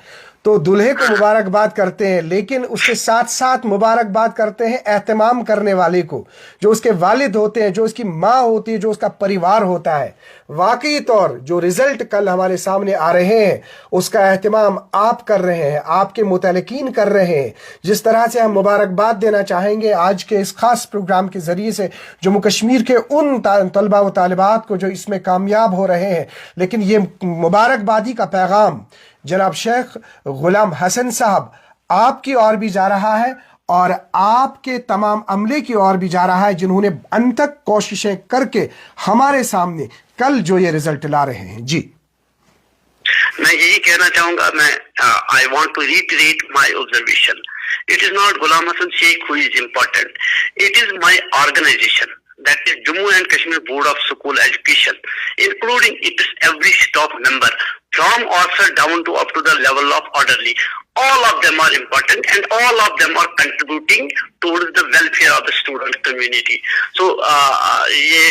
तो दूल्हे को मुबारकबाद करते हैं, लेकिन उसके साथ साथ मुबारकबाद करते हैं एहतमाम करने वाले को, जो उसके वालिद होते हैं, जो उसकी माँ होती है, जो उसका परिवार होता है। वाकई तौर जो रिजल्ट कल हमारे सामने आ रहे हैं उसका एहतमाम आप कर रहे हैं, आपके मुतलकीन कर रहे हैं। जिस तरह से हम मुबारकबाद देना चाहेंगे आज के इस खास प्रोग्राम के ज़रिए से जम्मू कश्मीर के उन तलबा व तालिबात को जो इसमें कामयाब हो रहे हैं, लेकिन ये मुबारकबादी का पैगाम जनाब शेख गुलाम हसन साहब आपकी ओर भी जा रहा है और आपके तमाम अमले की ओर भी जा रहा है, जिन्होंने अनथक कोशिशें करके हमारे सामने कल जो ये रिजल्ट ला रहे हैं। जी, मैं यही कहना चाहूंगा, मैं I want to reiterate my observation. It is not Ghulam Hasan Sheikh who is important, it is my organisation, that is Jammu and Kashmir Board of School Education, including its every staff member from officer down to up to the level of orderly. All of them are important and all of them are contributing towards the welfare of the student community. So ये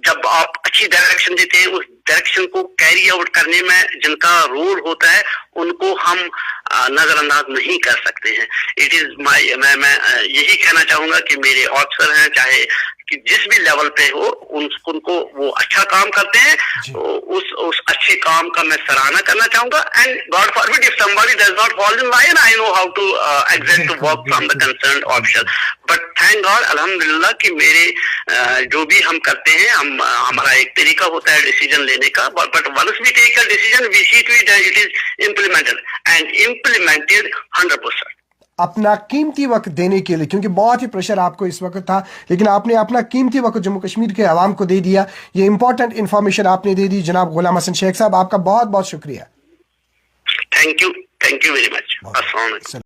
जब आप अच्छी direction देते हैं, उस direction को carry out करने में जिनका रोल होता है उनको हम नजरअंदाज नहीं कर सकते हैं। इट इज माई मैं यही कहना चाहूंगा कि मेरे ऑफिसर हैं, चाहे कि जिस भी लेवल पे हो, उनको वो अच्छा काम करते हैं, तो उस अच्छे काम का मैं सराहना करना चाहूंगा। And God forbid if somebody does not fall in line, I know how to exact work from the concerned officer, but thank God अल्हम्दुलिल्लाह कि मेरे जो भी हम करते हैं, हमारा एक तरीका होता है डिसीजन लेने का, but once we take a decision we see to it it is implemented and implemented 100%। अपना कीमती वक्त देने के लिए, क्योंकि बहुत ही प्रेशर आपको इस वक्त था, लेकिन आपने अपना कीमती वक्त जम्मू कश्मीर के अवाम को दे दिया। ये इंपॉर्टेंट इंफॉर्मेशन आपने दे दी। जनाब गुलाम हसन शेख साहब, आपका बहुत बहुत शुक्रिया। Thank you very much. अस्सलाम वालेकुम।